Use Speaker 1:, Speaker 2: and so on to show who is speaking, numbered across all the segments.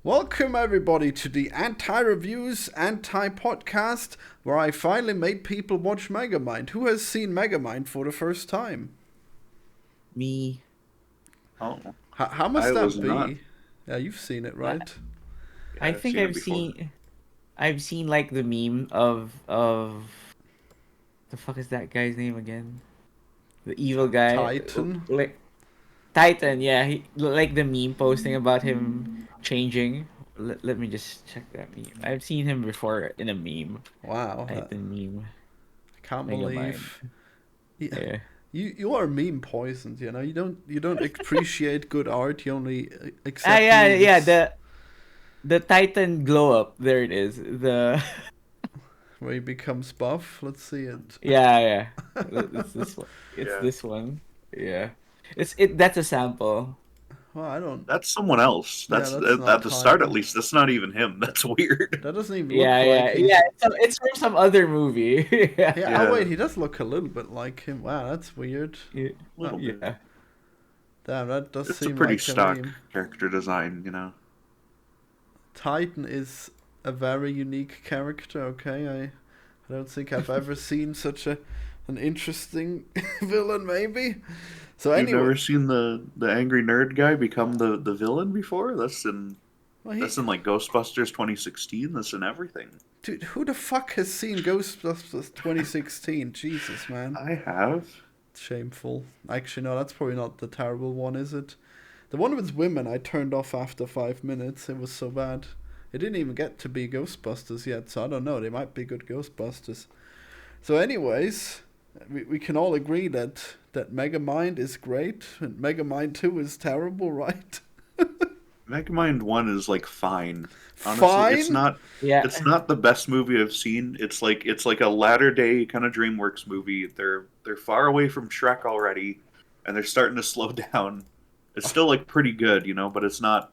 Speaker 1: Welcome everybody to the anti-reviews, anti-podcast, where I finally made people watch Megamind. Who has seen Megamind for the first time?
Speaker 2: Me.
Speaker 3: Oh,
Speaker 1: How must
Speaker 3: I was
Speaker 1: that
Speaker 3: not.
Speaker 1: be? Yeah, you've seen it,
Speaker 2: I,
Speaker 1: right?
Speaker 3: Yeah,
Speaker 2: I
Speaker 3: I've
Speaker 2: think
Speaker 3: seen it before.
Speaker 2: I've seen like the meme of the fuck is that guy's name again? The evil guy,
Speaker 1: Titan.
Speaker 2: like Titan. Yeah, he like the meme posting about him changing. Let me just check that meme. I've seen him before in a meme.
Speaker 1: Wow,
Speaker 2: Titan meme.
Speaker 1: I can't
Speaker 2: Megamind.
Speaker 1: believe. Yeah,
Speaker 2: Yeah.
Speaker 1: you are meme poisoned. You don't appreciate good art. You only
Speaker 2: Ah,
Speaker 1: accept
Speaker 2: yeah, yeah.
Speaker 1: memes
Speaker 2: The Titan glow up. There it is. The
Speaker 1: where he becomes buff. Let's see it.
Speaker 2: Yeah, yeah. It's this one. It's
Speaker 3: Yeah,
Speaker 2: this one. Yeah. It's that's a sample.
Speaker 1: Well, I don't.
Speaker 3: that's someone else.
Speaker 1: Yeah,
Speaker 3: That's
Speaker 1: that's not
Speaker 3: at the start, at
Speaker 1: Titan.
Speaker 3: least. That's not even him. That's weird.
Speaker 1: That doesn't even look
Speaker 2: Yeah,
Speaker 1: like
Speaker 2: yeah, yeah.
Speaker 1: he's.
Speaker 2: It's from other movie. Yeah.
Speaker 1: Yeah, oh
Speaker 3: Yeah,
Speaker 1: wait, he does look a little bit like him. Wow, that's weird.
Speaker 2: Yeah.
Speaker 3: a
Speaker 1: Oh,
Speaker 3: little bit.
Speaker 2: Yeah.
Speaker 1: damn, that does
Speaker 3: It's a
Speaker 1: seem
Speaker 3: pretty
Speaker 1: like a
Speaker 3: stock
Speaker 1: meme.
Speaker 3: character design.
Speaker 1: Titan is a very unique character, okay? I don't think I've ever seen such an interesting villain, maybe. So
Speaker 3: You've
Speaker 1: anyway,
Speaker 3: never seen the angry nerd guy become the villain before?
Speaker 1: well,
Speaker 3: That's in like Ghostbusters 2016. That's in everything.
Speaker 1: dude, who the fuck has seen Ghostbusters 2016? Jesus, man.
Speaker 3: I have.
Speaker 1: Shameful. Actually, no, that's probably not the terrible one, is it? The one with women I turned off after 5 minutes. It was so bad. It didn't even get to be Ghostbusters yet, so I don't know. They might be good Ghostbusters. So, anyways, we can all agree that Megamind is great and Megamind 2 is terrible, right?
Speaker 3: Megamind 1 is like fine. Honestly,
Speaker 1: Fine?
Speaker 2: Yeah.
Speaker 3: it's not the best movie I've seen. It's like a latter day kind of DreamWorks movie. They're far away from Shrek already, and they're starting to slow down. It's still like pretty good, but it's not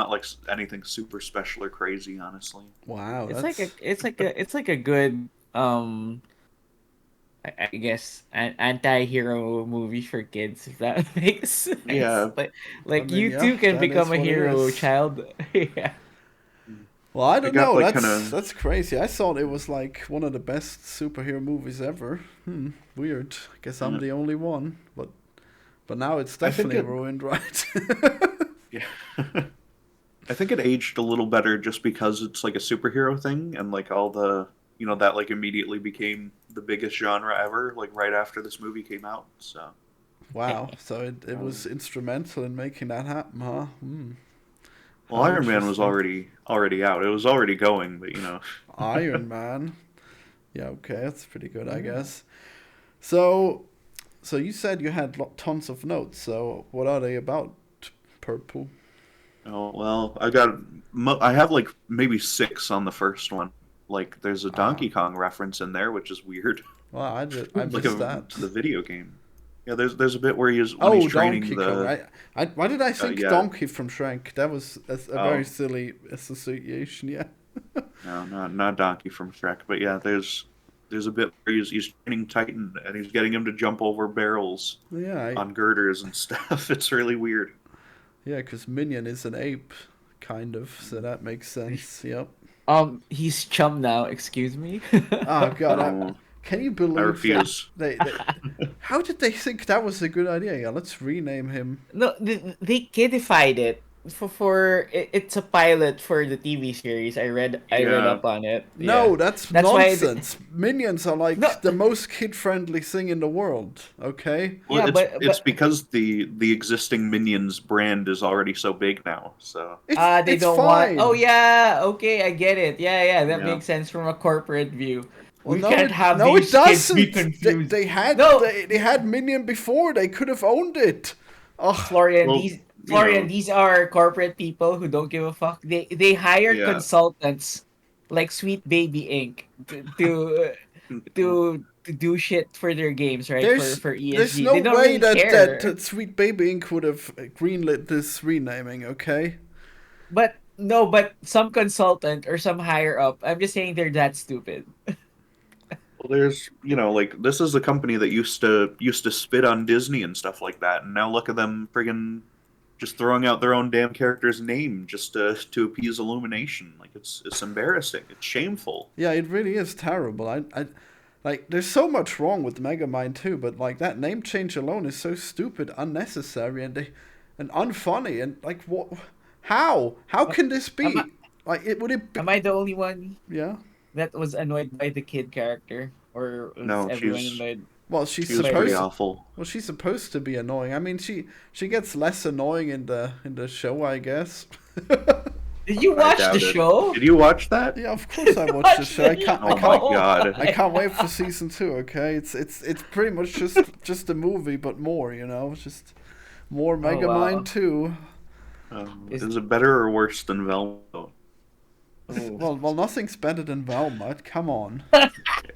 Speaker 3: like anything super special or crazy, honestly.
Speaker 1: Wow,
Speaker 2: It's like a
Speaker 1: that's.
Speaker 2: it's like a good I guess an anti-hero movie for kids, if that makes sense.
Speaker 3: Yeah.
Speaker 1: I
Speaker 2: Like
Speaker 1: mean,
Speaker 2: you
Speaker 1: yeah,
Speaker 2: too can
Speaker 1: that is
Speaker 2: become a
Speaker 1: what it
Speaker 2: hero,
Speaker 1: is.
Speaker 2: child. Yeah.
Speaker 1: Well, I
Speaker 3: It
Speaker 1: don't
Speaker 3: got
Speaker 1: know.
Speaker 3: like kind
Speaker 1: That's crazy. I thought it was like one of the best superhero movies ever. Weird. I guess I'm
Speaker 3: of
Speaker 1: the only one, but now it's
Speaker 3: I think
Speaker 1: definitely
Speaker 3: it
Speaker 1: ruined, right?
Speaker 3: yeah. I think it aged a little better just because it's like a superhero thing and like all the that like immediately became the biggest genre ever like right after this movie came out. So,
Speaker 1: Wow. So it was
Speaker 3: um,
Speaker 1: instrumental in making that happen, huh?
Speaker 3: well,
Speaker 1: How
Speaker 3: Iron Man was
Speaker 1: interesting.
Speaker 3: already out. It was already going, but.
Speaker 1: Iron Man. Yeah, okay, that's pretty good, I guess. So, so you said you had tons of notes. So, what are they about? Purple.
Speaker 3: Oh, well, I have like maybe six on the first one. Like there's a
Speaker 1: Ah,
Speaker 3: Donkey Kong reference in there, which is weird.
Speaker 1: well, I
Speaker 3: Like
Speaker 1: missed that.
Speaker 3: the video game. Yeah, there's a bit where when he's
Speaker 1: Oh,
Speaker 3: training
Speaker 1: Donkey Kong.
Speaker 3: the
Speaker 1: Why did I think
Speaker 3: yeah.
Speaker 1: Donkey from Shrek? That was a very
Speaker 3: Oh,
Speaker 1: silly association. Yeah.
Speaker 3: no, not Donkey from Shrek, but yeah, there's a bit where he's training Titan and he's getting him to jump over barrels
Speaker 1: Yeah.
Speaker 3: on girders and stuff. It's really weird.
Speaker 1: Yeah, because Minion is an ape, kind of. So that makes sense. Yep.
Speaker 2: He's chum now. Excuse me.
Speaker 1: Oh God,
Speaker 3: No,
Speaker 1: can you
Speaker 3: I
Speaker 1: believe that
Speaker 3: refuse.
Speaker 1: they how did they think that was a good idea? Yeah, let's rename him.
Speaker 2: No, they kidified it it's a pilot for the TV series. I read
Speaker 3: Yeah,
Speaker 2: up on it. Yeah,
Speaker 1: No, that's
Speaker 2: that's why.
Speaker 1: nonsense. Minions are
Speaker 2: No,
Speaker 1: like the most kid-friendly thing in the world. Okay.
Speaker 3: well,
Speaker 2: yeah,
Speaker 3: it's
Speaker 2: but
Speaker 3: because the existing Minions brand is already so big now. So
Speaker 2: they
Speaker 1: It's
Speaker 2: don't want. Oh
Speaker 1: fine.
Speaker 2: yeah, okay, I get it. Yeah, yeah, that
Speaker 3: yeah,
Speaker 2: makes sense from a corporate view.
Speaker 1: Well,
Speaker 2: We can't have
Speaker 1: no, it
Speaker 2: these kids be
Speaker 1: doesn't.
Speaker 2: confused. No,
Speaker 1: They had Minion before. They could have owned it. Oh,
Speaker 3: well,
Speaker 2: Florian, these are corporate people who don't give a fuck. They hire
Speaker 3: yeah.
Speaker 2: consultants like Sweet Baby Inc. To do shit for their games, right? For
Speaker 1: there's
Speaker 2: ESG.
Speaker 1: no
Speaker 2: They don't
Speaker 1: way
Speaker 2: really care.
Speaker 1: that Sweet Baby Inc. would have greenlit this renaming. Okay.
Speaker 2: But no, but some consultant or some higher up. I'm just saying they're that stupid.
Speaker 3: Well, there's like this is a company that used to spit on Disney and stuff like that, and now look at them friggin' just throwing out their own damn character's name just to appease Illumination. Like it's embarrassing. It's shameful.
Speaker 1: Yeah, it really is terrible. I like there's so much wrong with Megamind too, but like that name change alone is so stupid, unnecessary, and unfunny, and like what? How can this be?
Speaker 2: Am I,
Speaker 1: Like it would it? Be,
Speaker 2: am I the only one
Speaker 1: yeah.
Speaker 2: that was annoyed by the kid character, or was
Speaker 3: No,
Speaker 2: everyone
Speaker 3: she's
Speaker 2: annoyed?
Speaker 1: Well,
Speaker 3: she was pretty awful.
Speaker 1: Well, she's supposed to be annoying. I mean, she gets less annoying in the show, I guess.
Speaker 2: Did you
Speaker 3: I
Speaker 2: watch
Speaker 3: doubt
Speaker 2: the
Speaker 3: it.
Speaker 2: show?
Speaker 3: Did you watch that?
Speaker 1: Yeah, of course I watched the show.
Speaker 3: Oh my god.
Speaker 1: I can't wait for season 2. Okay, it's pretty much just a movie, but more. You know, just more Megamind
Speaker 2: wow.
Speaker 1: 2.
Speaker 3: Is it better or worse than Velma?
Speaker 1: Well, nothing's better than Velma. Come on.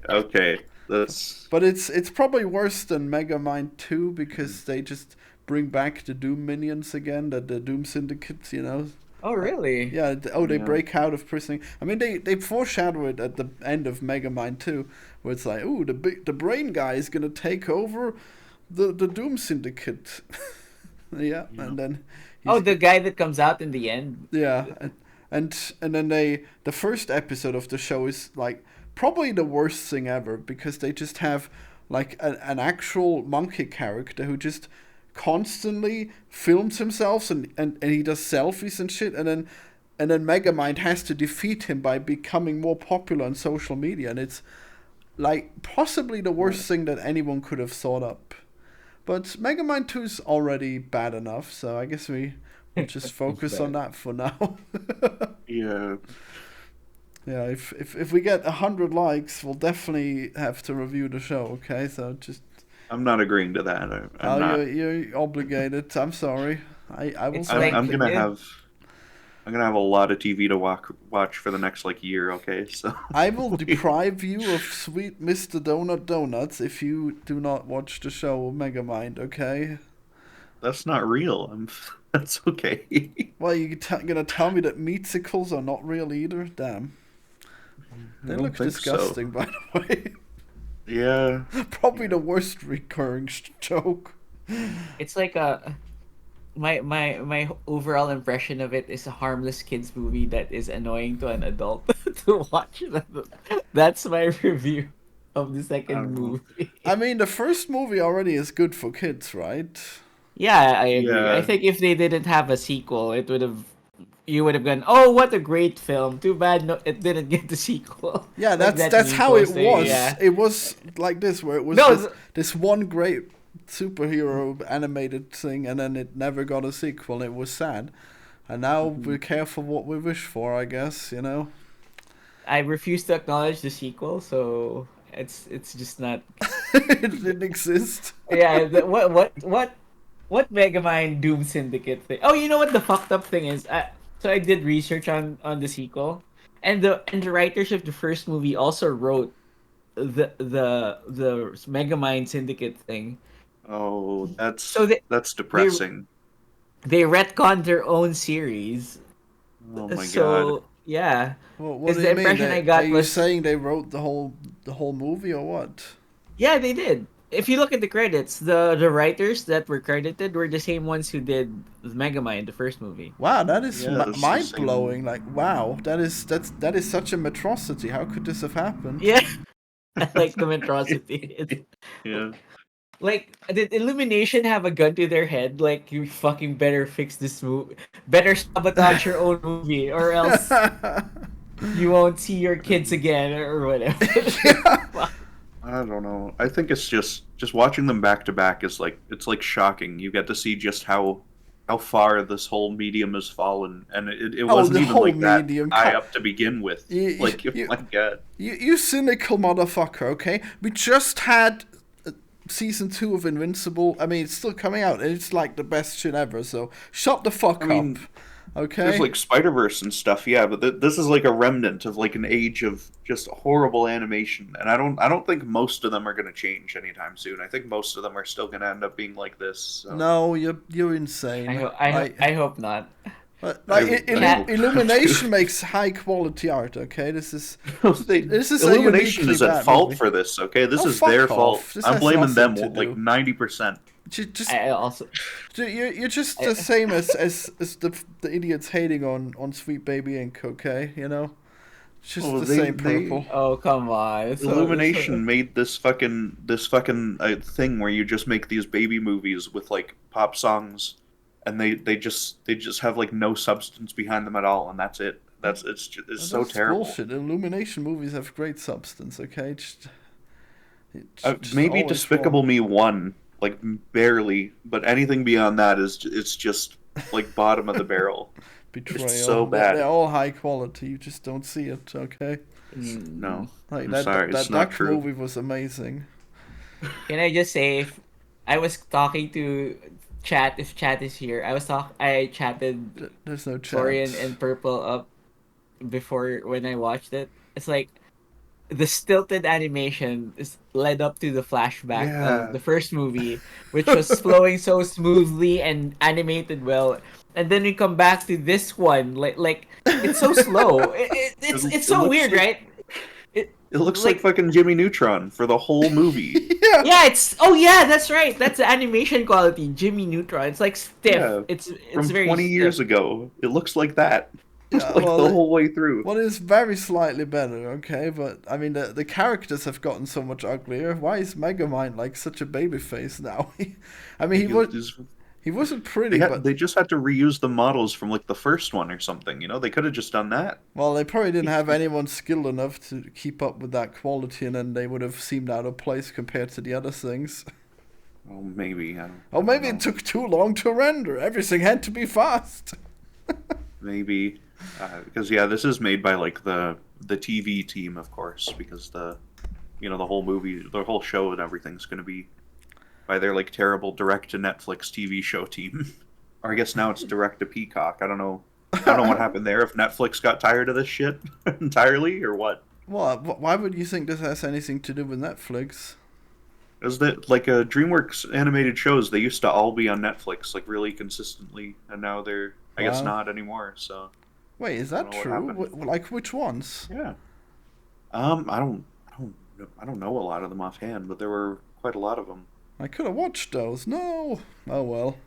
Speaker 3: Okay, that's
Speaker 1: But it's probably worse than Megamind 2 because they just bring back the Doom minions again, the Doom Syndicate. You know.
Speaker 2: Oh really?
Speaker 1: Yeah. They
Speaker 3: Yeah.
Speaker 1: break out of prison. I mean, they foreshadow it at the end of Megamind 2, where it's like, ooh, the brain guy is gonna take over the Doom Syndicate. Yeah, and then.
Speaker 2: Oh, the guy that comes out in the end.
Speaker 1: Yeah, and then the first episode of the show is like probably the worst thing ever because they just have like an actual monkey character who just constantly films himself and he does selfies and shit, and then Megamind has to defeat him by becoming more popular on social media, and it's like possibly the worst thing that anyone could have thought up. But Megamind 2 is already bad enough, so I guess we'll just focus on that for now.
Speaker 3: yeah.
Speaker 1: Yeah, if we get 100 likes, we'll definitely have to review the show. Okay, so just
Speaker 3: I'm not agreeing to that. I'm not.
Speaker 1: you're obligated. I'm sorry. I will.
Speaker 2: It's
Speaker 1: Say
Speaker 2: like-
Speaker 3: I'm gonna
Speaker 2: Yeah.
Speaker 3: have a lot of TV to watch for the next like year. Okay, so
Speaker 1: I will deprive you of sweet Mr. Donut donuts if you do not watch the show Megamind. Okay.
Speaker 3: that's not real. That's okay.
Speaker 1: Well, you gonna tell me that meatsicles are not real either? Damn. They
Speaker 3: I don't
Speaker 1: look
Speaker 3: think so.
Speaker 1: disgusting, by the way.
Speaker 3: Yeah.
Speaker 1: Probably the worst recurring joke.
Speaker 2: It's like my overall impression of it is a harmless kids movie that is annoying to an adult to watch. That's my review of the second movie.
Speaker 1: I mean, the first movie already is good for kids, right?
Speaker 2: Yeah, I agree.
Speaker 3: Yeah.
Speaker 2: I think if they didn't have a sequel, you would have gone, "Oh, what a great film! Too bad it didn't get the sequel."
Speaker 1: Yeah,
Speaker 2: Like
Speaker 1: that's
Speaker 2: that
Speaker 1: how it
Speaker 2: posting,
Speaker 1: was.
Speaker 2: yeah.
Speaker 1: It was like this, where it was
Speaker 2: No,
Speaker 1: this one great superhero animated thing, and then it never got a sequel. And it was sad. And now we're careful what we wish for, I guess. You know.
Speaker 2: I refuse to acknowledge the sequel, so it's just not.
Speaker 1: It didn't exist.
Speaker 2: Yeah, what Megamind Doom Syndicate thing? Oh, you know what the fucked up thing is? So I did research on the sequel, and the writers of the first movie also wrote the Megamind Syndicate thing.
Speaker 3: Oh, that's
Speaker 2: So
Speaker 3: that's depressing.
Speaker 2: They retconned their own series.
Speaker 3: Oh my god.
Speaker 2: So yeah,
Speaker 1: Well, what
Speaker 2: Is
Speaker 1: do
Speaker 2: the
Speaker 1: you mean?
Speaker 2: impression I got
Speaker 1: are you
Speaker 2: was-
Speaker 1: saying they wrote the whole movie or what?
Speaker 2: yeah, they did. If you look at the credits, the writers that were credited were the same ones who did Megamind, the first movie.
Speaker 1: Wow, that is
Speaker 3: Yeah, that's the
Speaker 1: mind
Speaker 3: same.
Speaker 1: blowing. Like, wow, that is such a metrocity. How could this have happened?
Speaker 2: Yeah, I like the monstrosity. It's,
Speaker 3: Yeah.
Speaker 2: like, did Illumination have a gun to their head? Like, you fucking better fix this movie. Better sabotage your own movie, or else you won't see your kids again, or whatever.
Speaker 3: I don't know. I think it's just watching them back to back is like it's like shocking. You get to see just how far this whole medium has fallen, and it wasn't
Speaker 1: the
Speaker 3: even
Speaker 1: whole
Speaker 3: like that
Speaker 1: medium.
Speaker 3: high up to begin with.
Speaker 1: You-
Speaker 3: Like,
Speaker 1: you-
Speaker 3: my god.
Speaker 1: You cynical motherfucker, okay? We just had season 2 of Invincible. I mean, it's still coming out, and it's like the best shit ever, so shut the fuck
Speaker 3: I mean,
Speaker 1: up. Okay?
Speaker 3: There's like Spider-Verse and stuff, yeah, but this is like a remnant of like an age of just horrible animation, and I don't think most of them are gonna change anytime soon. I think most of them are still gonna end up being like this. So.
Speaker 1: No, you're insane.
Speaker 2: I hope not.
Speaker 1: Like,
Speaker 3: I hope
Speaker 1: Illumination makes high quality art, okay? This is a
Speaker 3: Illumination
Speaker 1: uniquely
Speaker 3: is at
Speaker 1: bad
Speaker 3: fault
Speaker 1: movie.
Speaker 3: for this, okay? This
Speaker 1: Oh,
Speaker 3: is
Speaker 1: fuck
Speaker 3: their
Speaker 1: off.
Speaker 3: fault.
Speaker 1: This
Speaker 3: I'm
Speaker 1: has
Speaker 3: blaming them
Speaker 1: nothing to
Speaker 3: like
Speaker 1: do.
Speaker 3: 90%.
Speaker 1: Just
Speaker 2: I also
Speaker 1: you're just the
Speaker 2: I,
Speaker 1: same as the idiots hating on Sweet Baby Inc. Okay, you know, it's just
Speaker 3: Oh,
Speaker 1: the
Speaker 3: they
Speaker 1: same
Speaker 3: they
Speaker 1: purple.
Speaker 2: oh come on. So,
Speaker 3: Illumination made this fucking thing where you just make these baby movies with like pop songs, and they just have like no substance behind them at all, and that's it. It's so
Speaker 1: That's
Speaker 3: terrible.
Speaker 1: bullshit. Illumination movies have great substance. Okay, just
Speaker 3: Maybe
Speaker 1: always wrong.
Speaker 3: Despicable Me one, like barely, but anything beyond that it's just like bottom of the barrel. It's
Speaker 1: Betrayal.
Speaker 3: so
Speaker 1: They're
Speaker 3: bad.
Speaker 1: all high quality. You just don't see it. Okay,
Speaker 2: mm,
Speaker 3: No,
Speaker 1: like
Speaker 3: I'm sorry, it's
Speaker 1: that
Speaker 3: not
Speaker 1: duck
Speaker 3: true.
Speaker 1: movie was amazing.
Speaker 2: can I just say, if I was talking to chat, if chat is here, I chatted
Speaker 1: There's no
Speaker 2: Florian
Speaker 1: chance.
Speaker 2: and Purple up before when I watched it. It's like the stilted animation is led up to the flashback of
Speaker 3: Yeah,
Speaker 2: the first movie, which was flowing so smoothly and animated well, and then we come back to this one, like it's so slow.
Speaker 3: it,
Speaker 2: It's
Speaker 3: it
Speaker 2: so
Speaker 3: looks
Speaker 2: weird,
Speaker 3: like
Speaker 2: right? It
Speaker 3: it looks like
Speaker 2: like
Speaker 3: fucking Jimmy Neutron for the whole movie.
Speaker 1: Yeah.
Speaker 2: yeah, it's oh yeah, that's right. That's the animation quality, Jimmy Neutron. It's like stiff.
Speaker 3: Yeah,
Speaker 2: It's
Speaker 3: from
Speaker 2: very
Speaker 3: 20
Speaker 2: stiff.
Speaker 3: years ago. It looks like that,
Speaker 1: Yeah,
Speaker 3: like the whole way through.
Speaker 1: well, it's very slightly better, okay, but I mean the characters have gotten so much uglier. Why is Megamind like such a baby face now? I mean,
Speaker 3: He was,
Speaker 1: he wasn't
Speaker 3: they
Speaker 1: pretty,
Speaker 3: had
Speaker 1: but
Speaker 3: they just had to reuse the models from like the first one or something. You know, they could have just done that.
Speaker 1: well, they probably didn't have anyone skilled enough to keep up with that quality, and then they would have seemed out of place compared to the other things.
Speaker 3: Oh, maybe
Speaker 1: Or
Speaker 3: I don't
Speaker 1: maybe it
Speaker 3: know.
Speaker 1: took too long to render. Everything had to be fast.
Speaker 3: Maybe because yeah, this is made by like the TV team, of course, because the whole movie, the whole show, and everything's going to be by their like terrible direct to Netflix TV show team. Or I guess now it's direct to Peacock. I don't know. I don't know what happened there. If Netflix got tired of this shit entirely, or what?
Speaker 1: Well, why would you think this has anything to do with Netflix?
Speaker 3: Is that like DreamWorks animated shows? They used to all be on Netflix like really consistently, and now they're I guess
Speaker 1: Wow.
Speaker 3: not anymore. So
Speaker 1: Wait, is
Speaker 3: I don't
Speaker 1: that
Speaker 3: know what
Speaker 1: true?
Speaker 3: happened.
Speaker 1: Like which ones?
Speaker 3: Yeah. I don't know a lot of them offhand, but there were quite a lot of them.
Speaker 1: I could have watched those. No. Oh well.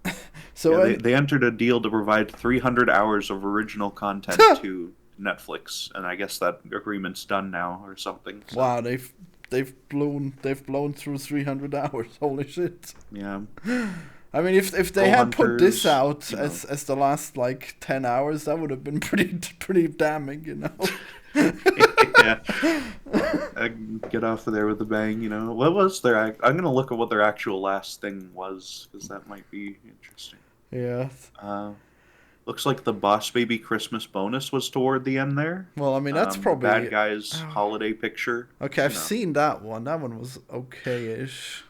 Speaker 3: Yeah,
Speaker 1: So
Speaker 3: they entered a deal to provide 300 hours of original content to Netflix, and I guess that agreement's done now or something. So,
Speaker 1: wow, they've blown through 300 hours. Holy shit.
Speaker 3: yeah,
Speaker 1: I mean, if they
Speaker 3: Troll
Speaker 1: had put this
Speaker 3: Hunters,
Speaker 1: out
Speaker 3: you know.
Speaker 1: as the last like 10 hours, that would have been pretty damning, you know.
Speaker 3: Yeah, I can get off of there with a bang. What was their? I'm gonna look at what their actual last thing was because that might be interesting.
Speaker 1: Yeah.
Speaker 3: Uh, Looks like the Boss Baby Christmas bonus was toward the end there.
Speaker 1: Well, I mean, that's
Speaker 3: The bad
Speaker 1: probably
Speaker 3: guys holiday picture.
Speaker 1: okay.
Speaker 3: You
Speaker 1: I've
Speaker 3: know,
Speaker 1: seen that one. That one was okay-ish.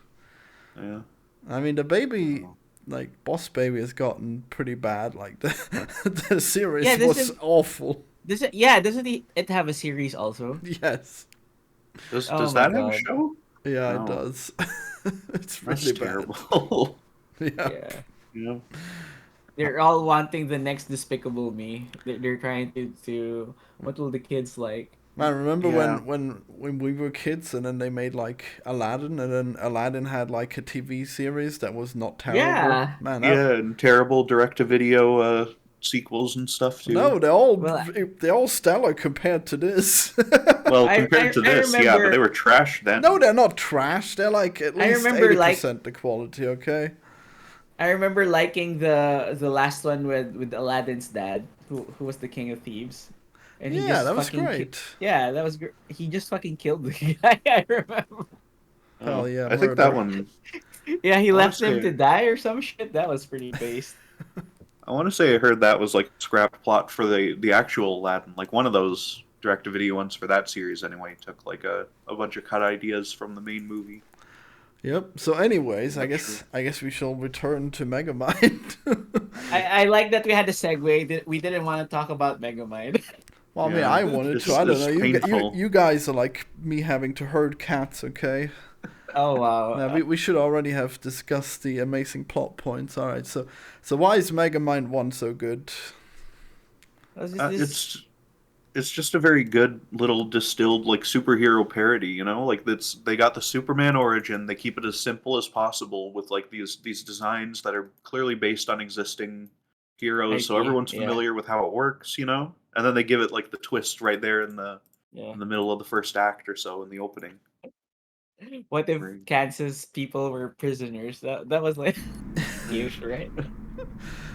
Speaker 3: yeah.
Speaker 1: I mean, the baby,
Speaker 3: Oh.
Speaker 1: like Boss Baby, has gotten pretty bad. Like the series
Speaker 2: Yeah,
Speaker 1: was awful.
Speaker 2: doesn't it have a series also?
Speaker 1: Yes.
Speaker 3: Does
Speaker 2: Oh
Speaker 3: does
Speaker 2: my
Speaker 3: that have a
Speaker 2: god.
Speaker 3: show?
Speaker 1: Yeah, it
Speaker 3: No,
Speaker 1: does. It's
Speaker 3: that's
Speaker 1: really bad.
Speaker 3: terrible.
Speaker 1: Yeah.
Speaker 2: Yeah.
Speaker 3: Yeah.
Speaker 2: They're all wanting the next Despicable Me. They're trying to what will the kids like?
Speaker 1: Man, remember
Speaker 3: Yeah.
Speaker 1: when we were kids and then they made like Aladdin and then Aladdin had like a TV series that was not terrible.
Speaker 2: Yeah.
Speaker 1: Man, that
Speaker 3: Yeah, and terrible direct-to-video sequels and stuff too.
Speaker 1: no,
Speaker 2: Well,
Speaker 1: they're all stellar compared to this.
Speaker 3: Well, compared to
Speaker 2: I
Speaker 3: this, yeah, but they
Speaker 2: remember
Speaker 3: were trash then.
Speaker 1: No, they're not trash. They're like at
Speaker 2: I
Speaker 1: least
Speaker 2: remember like
Speaker 1: 80% the quality, okay?
Speaker 2: I remember liking the last one with Aladdin's dad, who was the king of thieves, and he
Speaker 1: Yeah,
Speaker 2: just
Speaker 1: that was
Speaker 2: fucking
Speaker 1: great.
Speaker 2: yeah, that was he just fucking killed the guy. I remember.
Speaker 1: Hell
Speaker 3: Oh,
Speaker 1: yeah,
Speaker 3: I think that
Speaker 1: murder.
Speaker 3: one.
Speaker 2: Yeah, he
Speaker 3: I want
Speaker 2: left
Speaker 3: to
Speaker 2: him to
Speaker 3: say.
Speaker 2: die or some shit. That was pretty based.
Speaker 3: I want to say I heard that was like a scrap plot for the actual Aladdin, like one of those direct-to-video ones for that series. Anyway, took like a bunch of cut ideas from the main movie.
Speaker 1: Yep. So anyways,
Speaker 3: Not sure.
Speaker 1: I guess we shall return to Megamind.
Speaker 2: I like that we had a segue. We didn't want to talk about Megamind.
Speaker 1: Well, I mean,
Speaker 3: Yeah,
Speaker 1: I wanted to.
Speaker 3: it's
Speaker 1: I don't
Speaker 3: it's
Speaker 1: know.
Speaker 3: painful.
Speaker 1: You guys are like me having to herd cats, okay?
Speaker 2: Oh wow.
Speaker 1: Now, we should already have discussed the amazing plot points. All right, so why is Megamind 1 so good?
Speaker 2: Was
Speaker 3: It's it's just a very good little distilled like superhero parody, you know? Like that's they got the Superman origin, they keep it as simple as possible with like these designs that are clearly based on existing heroes so
Speaker 2: IP.
Speaker 3: everyone's
Speaker 2: Yeah.
Speaker 3: familiar with how it works, you know? And then they give it like the twist right there
Speaker 2: Yeah.
Speaker 3: in the middle of the first act or so in the opening.
Speaker 2: What if
Speaker 3: Right.
Speaker 2: Kansas people were prisoners? That was like cute, right?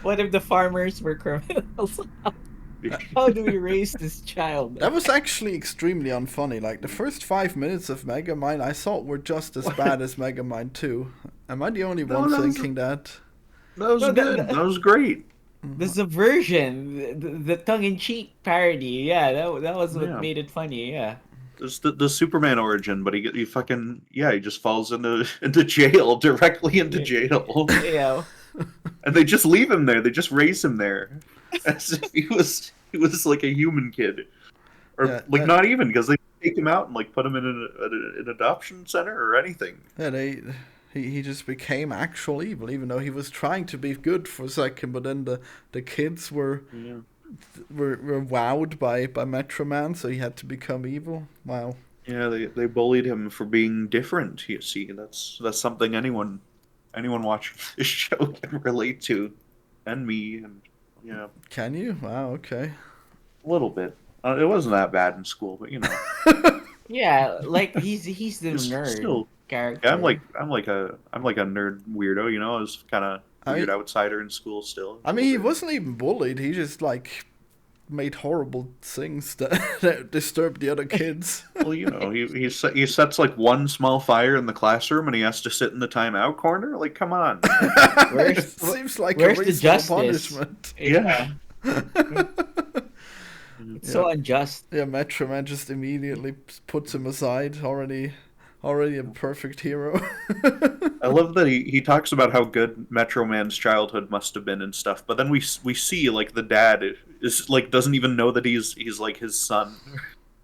Speaker 2: What if the farmers were criminals? How do we raise this child?
Speaker 1: That was actually extremely unfunny. Like, the first 5 minutes of Megamind I thought were just as bad as Megamind 2. Am I the only one
Speaker 3: that was
Speaker 1: thinking that?
Speaker 3: that was
Speaker 2: No,
Speaker 3: good. That was great.
Speaker 2: the subversion, the tongue-in-cheek parody, yeah, that was what
Speaker 3: Yeah.
Speaker 2: made it funny, yeah.
Speaker 3: It's the Superman origin, but he fucking he just falls into jail directly into jail,
Speaker 2: Yeah.
Speaker 3: and they just leave him there. They just raise him there, as if he was like a human kid, or
Speaker 1: Yeah,
Speaker 3: like not even because they take him out and like put him in an adoption center or anything.
Speaker 1: Yeah, he just became actual evil, even though he was trying to be good for a second. But then the kids were
Speaker 3: Yeah.
Speaker 1: were wowed by Metro Man, so he had to become evil. Wow.
Speaker 3: Yeah, they bullied him for being different. You see, that's something anyone watching this show can relate to, and me, and yeah,
Speaker 1: Can you? Wow. Okay.
Speaker 3: a little bit. It wasn't that bad in school, but you know,
Speaker 2: Yeah, like he's the
Speaker 3: it's
Speaker 2: nerd
Speaker 3: still.
Speaker 2: character.
Speaker 3: Yeah, I'm like a nerd weirdo. You know, I was kind of weird outsider in school still.
Speaker 1: I mean, he wasn't even bullied. He just like made horrible things that, that disturbed the other kids.
Speaker 3: Well, you know, he sets like one small fire in the classroom, and he has to sit in the timeout corner. Like, come on.
Speaker 1: It seems like a
Speaker 2: where's the
Speaker 1: reasonable
Speaker 2: justice?
Speaker 1: punishment.
Speaker 3: Yeah.
Speaker 2: It's so unjust.
Speaker 1: Yeah, Metro Man just immediately puts him aside. Already a perfect hero.
Speaker 3: I love that he talks about how good Metro Man's childhood must have been and stuff, but then we see like the dad is like doesn't even know that he's like his son.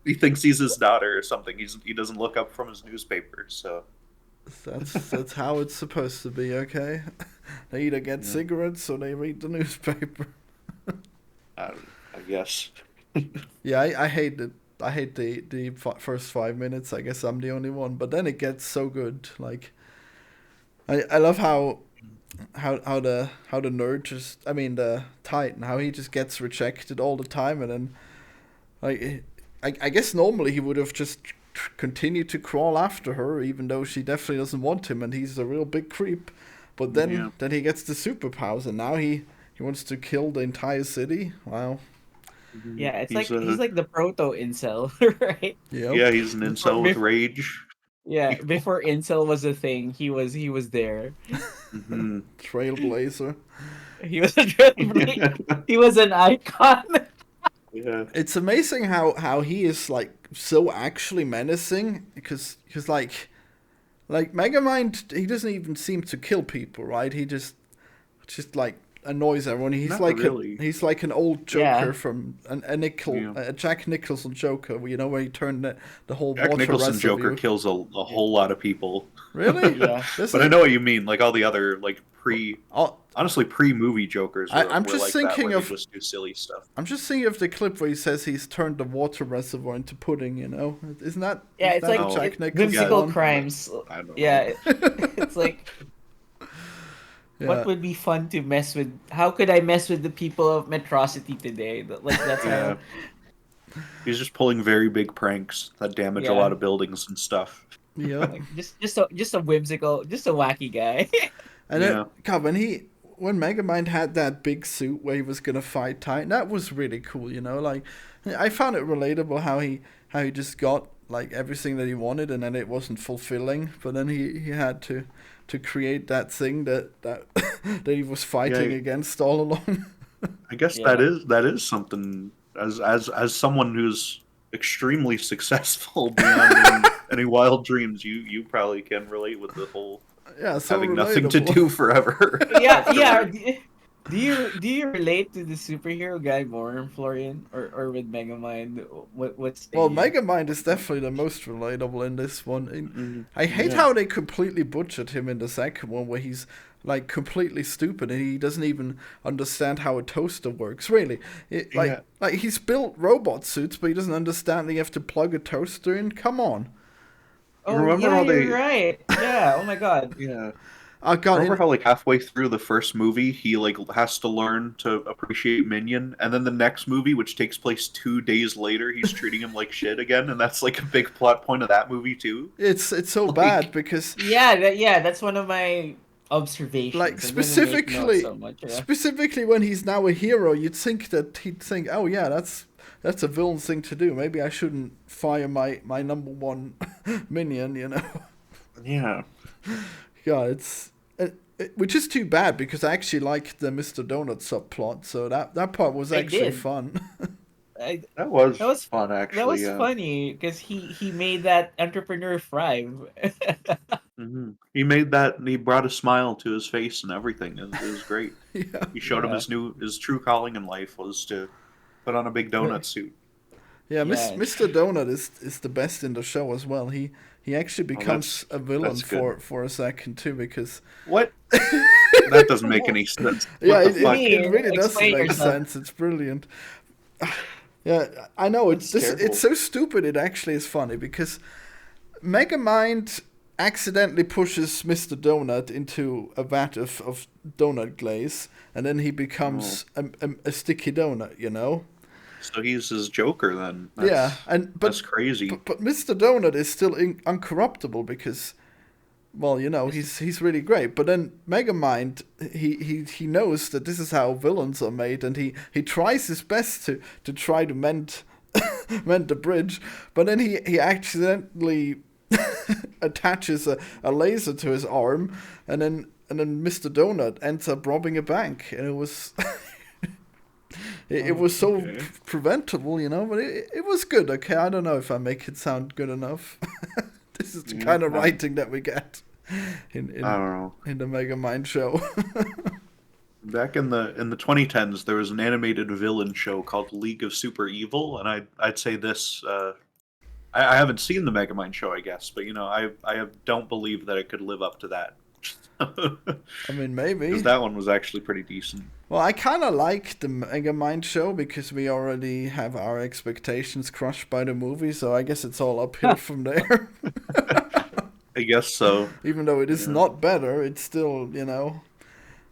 Speaker 3: He thinks he's his daughter or something. He doesn't look up from his newspaper. So
Speaker 1: That's how it's supposed to be. Okay, they either get cigarettes or they read the newspaper.
Speaker 3: I guess.
Speaker 1: Yeah, I hate it. I hate the first 5 minutes. I guess I'm the only one. But then it gets so good. Like, I love how the nerd just, I mean, the Titan, how he just gets rejected all the time, and then like I guess normally he would have just continued to crawl after her, even though she definitely doesn't want him, and he's a real big creep. But then he gets the superpowers, and now he wants to kill the entire city. Wow.
Speaker 2: Yeah, it's
Speaker 3: He's
Speaker 2: he's like the proto incel, right?
Speaker 1: Yep.
Speaker 3: Yeah, he's an incel with rage.
Speaker 2: Yeah, before incel was a thing, he was there.
Speaker 3: Mm-hmm.
Speaker 1: Trailblazer.
Speaker 2: He was he was an icon.
Speaker 3: Yeah.
Speaker 1: It's amazing how he is like so actually menacing because like Megamind, he doesn't even seem to kill people, right? He just like annoys everyone. He's
Speaker 3: Not
Speaker 1: like
Speaker 3: really.
Speaker 1: he's like an old Joker
Speaker 2: Yeah.
Speaker 1: from a Jack Nicholson Joker, you know, where he turned the whole
Speaker 3: Jack
Speaker 1: water
Speaker 3: Nicholson
Speaker 1: reservoir.
Speaker 3: Joker kills a whole lot of people.
Speaker 1: Really?
Speaker 2: Yeah.
Speaker 3: But I know what you mean. Like all the other like honestly pre-movie Jokers.
Speaker 1: I'm
Speaker 3: were
Speaker 1: just
Speaker 3: like
Speaker 1: thinking
Speaker 3: that, where
Speaker 1: of-
Speaker 3: they just do silly stuff.
Speaker 1: I'm just thinking of the clip where he says he's turned the water reservoir into pudding. You know, isn't that?
Speaker 2: Yeah,
Speaker 1: is
Speaker 2: it's
Speaker 1: that
Speaker 2: like
Speaker 1: a Jack Nicholson
Speaker 2: whimsical
Speaker 1: one?
Speaker 2: crimes.
Speaker 3: I don't know.
Speaker 2: Yeah, it's like
Speaker 1: Yeah.
Speaker 2: what would be fun to mess with? How could I mess with the people of Metrocity today? Like that's
Speaker 3: Yeah.
Speaker 2: how.
Speaker 3: He's just pulling very big pranks that damage a
Speaker 2: Yeah.
Speaker 3: lot of buildings and stuff.
Speaker 1: Yeah.
Speaker 2: Like, just a whimsical, just a wacky guy.
Speaker 1: And
Speaker 3: Yeah.
Speaker 1: then, God, when Megamind had that big suit where he was gonna fight Titan, that was really cool. You know, like I found it relatable how he just got like everything that he wanted, and then it wasn't fulfilling. But then he had to create that thing that that he was fighting
Speaker 3: Yeah.
Speaker 1: against all along.
Speaker 3: I guess
Speaker 2: Yeah.
Speaker 3: that is something as someone who's extremely successful beyond any wild dreams. You probably can relate with the whole
Speaker 1: Yeah, so
Speaker 3: having nothing to
Speaker 1: relatable.
Speaker 3: do forever.
Speaker 2: yeah. Do you relate to the superhero guy more, Florian, or with Megamind? What's
Speaker 1: Well, Megamind is definitely the most relatable in this one.
Speaker 3: Mhm.
Speaker 1: I hate
Speaker 2: Yeah.
Speaker 1: how they completely butchered him in the second one, where he's like completely stupid, and he doesn't even understand how a toaster works. Really,
Speaker 3: Yeah.
Speaker 1: like he's built robot suits, but he doesn't understand that you have to plug a toaster in. Come on.
Speaker 2: Oh
Speaker 3: Remember
Speaker 2: yeah,
Speaker 3: how
Speaker 2: you're
Speaker 3: they?
Speaker 2: right. Yeah. Oh my god.
Speaker 3: Yeah.
Speaker 1: I got
Speaker 3: Remember
Speaker 1: in.
Speaker 3: how like halfway through the first movie he like has to learn to appreciate Minion, and then the next movie, which takes place 2 days later, he's treating him like shit again, and that's like a big plot point of that movie too.
Speaker 1: It's so bad
Speaker 3: Like,
Speaker 1: because
Speaker 2: Yeah, that's one of my
Speaker 1: like
Speaker 2: observations. I'm gonna make notes so much. Yeah.
Speaker 1: specifically when he's now a hero, you'd think that he'd think, oh yeah, that's a villain thing to do. Maybe I shouldn't fire my number one minion.
Speaker 3: yeah,
Speaker 1: Yeah, which is too bad because I actually liked the Mr. Donut subplot, so that part was
Speaker 2: I
Speaker 1: actually
Speaker 2: did.
Speaker 1: fun.
Speaker 2: I
Speaker 3: that was
Speaker 2: that was
Speaker 3: fun
Speaker 2: that
Speaker 3: actually.
Speaker 2: was
Speaker 3: Yeah.
Speaker 2: funny because he made that entrepreneur thrive.
Speaker 3: He made that, and he brought a smile to his face and everything. It was great.
Speaker 1: Yeah,
Speaker 3: He showed him
Speaker 2: Yeah.
Speaker 3: his true calling in life was to put on a big donut suit.
Speaker 1: yeah.
Speaker 2: Yeah.
Speaker 1: Mr. Donut is the best in the show as well. He actually
Speaker 3: Oh,
Speaker 1: becomes a villain
Speaker 3: that's good.
Speaker 1: for a second too because
Speaker 3: What? That doesn't make any sense.
Speaker 1: yeah,
Speaker 3: What the
Speaker 2: What do you
Speaker 3: fuck?
Speaker 1: it
Speaker 2: mean?
Speaker 1: really doesn't
Speaker 2: Explain
Speaker 1: make
Speaker 2: yourself.
Speaker 1: sense. It's brilliant. Yeah, I know
Speaker 3: That's terrible.
Speaker 1: it's so stupid. It actually is funny because Megamind accidentally pushes Mr. Donut into a vat of donut glaze, and then he becomes a sticky donut.
Speaker 3: So he's his Joker then.
Speaker 1: Yeah, and
Speaker 3: That's crazy.
Speaker 1: but Mr. Donut is still uncorruptible because, well, he's really great. But then Megamind, he knows that this is how villains are made, and he tries his best to try to mend mend the bridge, but then he accidentally attaches a laser to his arm, and then Mr. Donut ends up robbing a bank, and it was. It was so
Speaker 3: Okay.
Speaker 1: preventable, but it was good. Okay, I don't know if I make it sound good enough. This is the kind of writing that we get in
Speaker 3: I don't know.
Speaker 1: in the Megamind show.
Speaker 3: Back in the 2010s, there was an animated villain show called League of Super Evil, and I'd say this. I haven't seen the Megamind show, I guess, but don't believe that it could live up to that.
Speaker 1: I mean, maybe.
Speaker 3: Because that one was actually pretty decent.
Speaker 1: Well, I kind of like the Megamind show because we already have our expectations crushed by the movie, so I guess it's all uphill from there.
Speaker 3: I guess so.
Speaker 1: Even though it is
Speaker 3: Yeah.
Speaker 1: not better, it's still,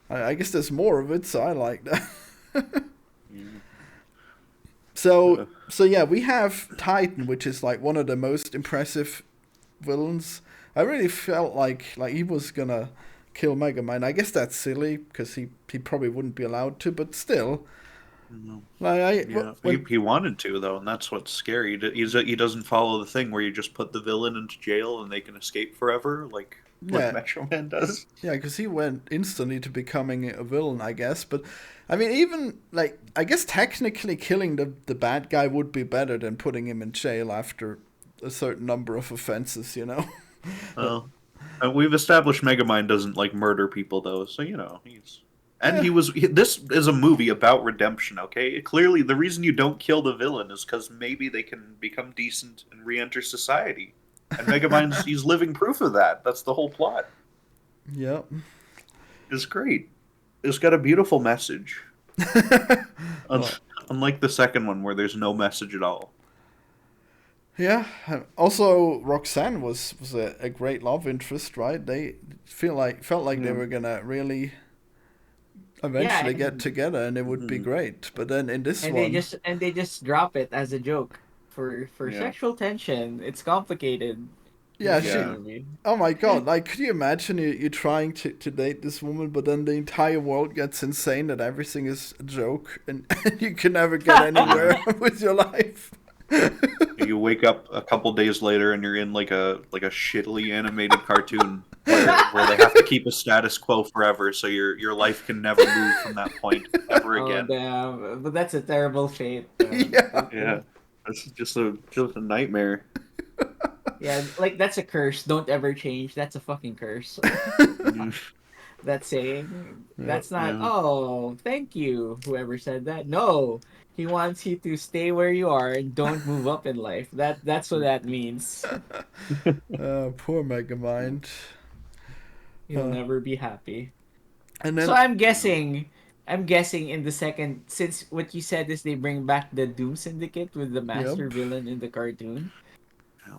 Speaker 1: I guess there's more of it, so I like that.
Speaker 3: Yeah.
Speaker 1: So yeah, we have Titan, which is like one of the most impressive villains. I really felt like he was gonna kill Megamind. I guess that's silly because he probably wouldn't be allowed to, but still,
Speaker 3: No.
Speaker 1: like
Speaker 3: Yeah,
Speaker 1: when,
Speaker 3: he wanted to though, and that's what's scary. He doesn't follow the thing where you just put the villain into jail and they can escape forever, like
Speaker 1: yeah,
Speaker 3: Metro Man does.
Speaker 1: yeah, because he went instantly to becoming a villain, I guess. But I mean, even like I guess technically killing the bad guy would be better than putting him in jail after a certain number of offenses.
Speaker 3: Well, we've established Megamind doesn't like murder people though, so he's. And
Speaker 1: Yeah.
Speaker 3: This is a movie about redemption. Okay, clearly the reason you don't kill the villain is because maybe they can become decent and re-enter society. And Megamind's he's living proof of that. That's the whole plot.
Speaker 1: Yep.
Speaker 3: It's great. It's got a beautiful message. Un-
Speaker 1: Well,
Speaker 3: Unlike the second one where there's no message at all.
Speaker 1: yeah. Also, Roxanne was a great love interest, right? They felt like they
Speaker 3: Yeah.
Speaker 1: were gonna really
Speaker 2: Yeah,
Speaker 1: eventually get together, and it would be
Speaker 3: Mhm.
Speaker 1: great. But then in this
Speaker 2: and
Speaker 1: one,
Speaker 2: they just drop it as a joke for
Speaker 3: Yeah.
Speaker 2: sexual tension. It's complicated in
Speaker 1: yeah,
Speaker 2: this
Speaker 1: she.
Speaker 3: Yeah.
Speaker 2: movie.
Speaker 1: Oh my God! Like, could you imagine you trying to date this woman, but then the entire world gets insane that everything is a joke, and you can never get anywhere with your life.
Speaker 3: You wake up a couple days later and you're in like a shittily animated cartoon where they have to keep a status quo forever, so your life can never move from that point ever
Speaker 2: Oh
Speaker 3: again.
Speaker 2: damn! But that's a terrible fate.
Speaker 1: Yeah.
Speaker 3: Yeah, it's just a nightmare.
Speaker 2: Yeah, like that's a curse. Don't ever change. That's a fucking curse.
Speaker 3: Mhm.
Speaker 2: That saying. That's not.
Speaker 3: Yeah.
Speaker 2: Oh, thank you. Whoever said that. No, he wants you to stay where you are and don't move up in life. That's what that means.
Speaker 1: Poor Megamind.
Speaker 2: You'll
Speaker 1: Uh,
Speaker 2: never be happy.
Speaker 1: And
Speaker 2: So
Speaker 1: then
Speaker 2: I'm guessing in the second, since what you said is they bring back the Doom Syndicate with the master
Speaker 1: yep.
Speaker 2: villain in the cartoon.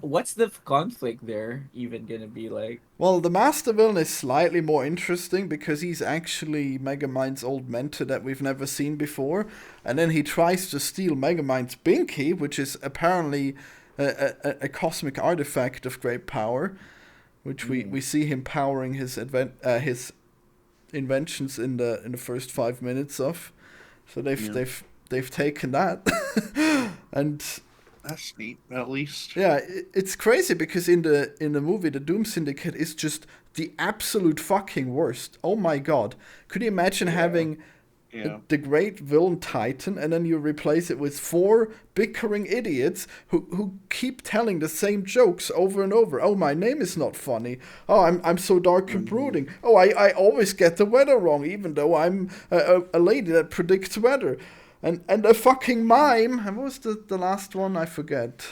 Speaker 2: What's the conflict there even gonna be like?
Speaker 1: Well, the Master Villain is slightly more interesting because he's actually Megamind's old mentor that we've never seen before, and then he tries to steal Megamind's Binky, which is apparently a cosmic artifact of great power, which we see him powering his inventions in the first 5 minutes of. So they've taken that, and
Speaker 3: That's neat, at least.
Speaker 1: yeah, it's crazy because in the movie, the Doom Syndicate is just the absolute fucking worst. Oh my god! Could you imagine having
Speaker 3: Yeah.
Speaker 1: the great villain Titan, and then you replace it with 4 bickering idiots who keep telling the same jokes over and over? Oh, my name is not funny. Oh, I'm so dark and brooding. Oh, I always get the weather wrong, even though I'm a lady that predicts weather. And a fucking mime. And what was the last one? I forget.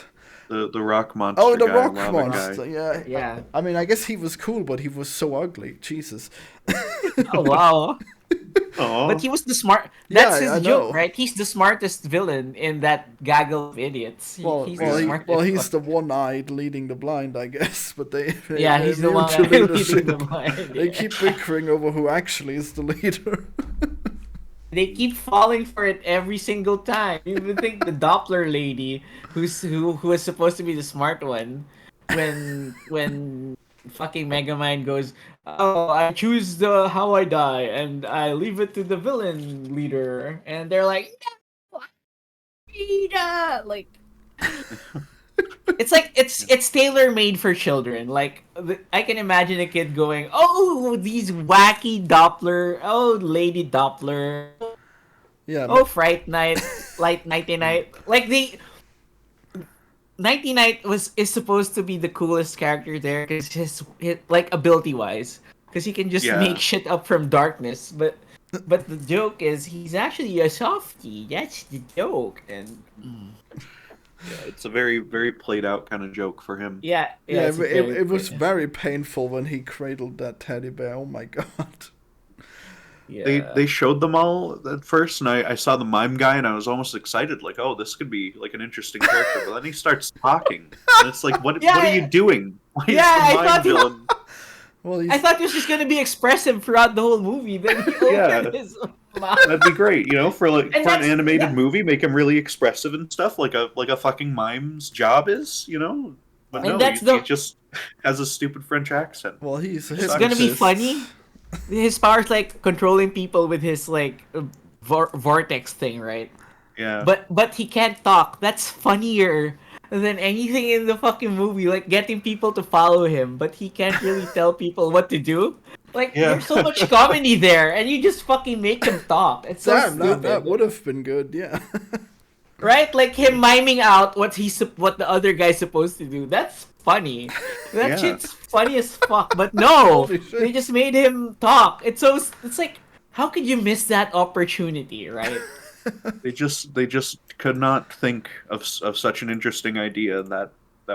Speaker 3: The rock monster.
Speaker 1: Oh, the
Speaker 3: guy,
Speaker 1: rock
Speaker 3: lava
Speaker 1: monster.
Speaker 3: guy.
Speaker 1: Yeah.
Speaker 2: Yeah.
Speaker 1: I mean, I guess he was cool, but he was so ugly. Jesus.
Speaker 2: Oh wow.
Speaker 3: Oh,
Speaker 2: But he was the smart. That's
Speaker 1: Yeah, I
Speaker 2: his
Speaker 1: know.
Speaker 2: joke, right? He's the smartest villain in that gaggle of idiots. He's the smartest.
Speaker 1: He's the one-eyed leading the blind, I guess. But they
Speaker 2: Yeah, he's the one
Speaker 1: mutually
Speaker 2: leading the
Speaker 1: ship.
Speaker 2: blind.
Speaker 1: They
Speaker 2: Yeah.
Speaker 1: keep bickering over who actually is the leader.
Speaker 2: They keep falling for it every single time. You would think the Doppler lady, who is supposed to be the smart one, when fucking Megamind goes, "Oh, I choose the how I die, and I leave it to the villain leader," and they're like, "No, Rita!" Like, it's like it's tailor made for children. Like I can imagine a kid going, "Oh, these wacky Doppler, oh Lady Doppler,
Speaker 1: Yeah,
Speaker 2: oh Fright Night, like Nighty Night." Like the Nighty Night is supposed to be the coolest character there because his like ability wise, because he can just
Speaker 3: Yeah.
Speaker 2: make shit up from darkness. But the joke is he's actually a softie. That's the joke, and
Speaker 3: it's a very, very played out kind of joke for him.
Speaker 2: yeah,
Speaker 1: yeah.
Speaker 2: it's
Speaker 1: It was very painful when he cradled that teddy bear. Oh my god.
Speaker 2: yeah.
Speaker 3: They showed them all at first, and I saw the mime guy, and I was almost excited, like, oh, this could be like an interesting character. But then he starts talking, and it's like, what
Speaker 2: Yeah,
Speaker 3: are you doing? Why is
Speaker 2: yeah, I
Speaker 3: the mime
Speaker 2: thought he-
Speaker 3: villain?
Speaker 1: Well,
Speaker 2: I thought he was just gonna be expressive throughout the whole movie. Then he
Speaker 3: Yeah.
Speaker 2: opened his mouth.
Speaker 3: That'd be great, for like
Speaker 2: And
Speaker 3: for an
Speaker 2: that's-
Speaker 3: animated
Speaker 2: that-
Speaker 3: movie, make him really expressive and stuff, like a fucking mime's job is, But
Speaker 2: And
Speaker 3: no,
Speaker 2: that's
Speaker 3: he just has a stupid French accent.
Speaker 1: well, he's a
Speaker 2: It's gonna be
Speaker 1: hypnotist.
Speaker 2: funny. His power's like controlling people with his like vortex thing, right?
Speaker 3: Yeah,
Speaker 2: But he can't talk. That's funnier than anything in the fucking movie. Like getting people to follow him, but he can't really tell people what to do. Like
Speaker 3: Yeah.
Speaker 2: there's so much comedy there, and you just fucking make him talk. It's so
Speaker 1: Damn,
Speaker 2: stupid,
Speaker 1: that would have been good. Yeah.
Speaker 2: right? Like him miming out what what the other guy's supposed to do. That's funny. That
Speaker 3: Yeah.
Speaker 2: shit's funny as fuck. But no,
Speaker 1: Holy shit.
Speaker 2: they just made him talk. It's like how could you miss that opportunity, right?
Speaker 3: they just could not think of such an interesting idea that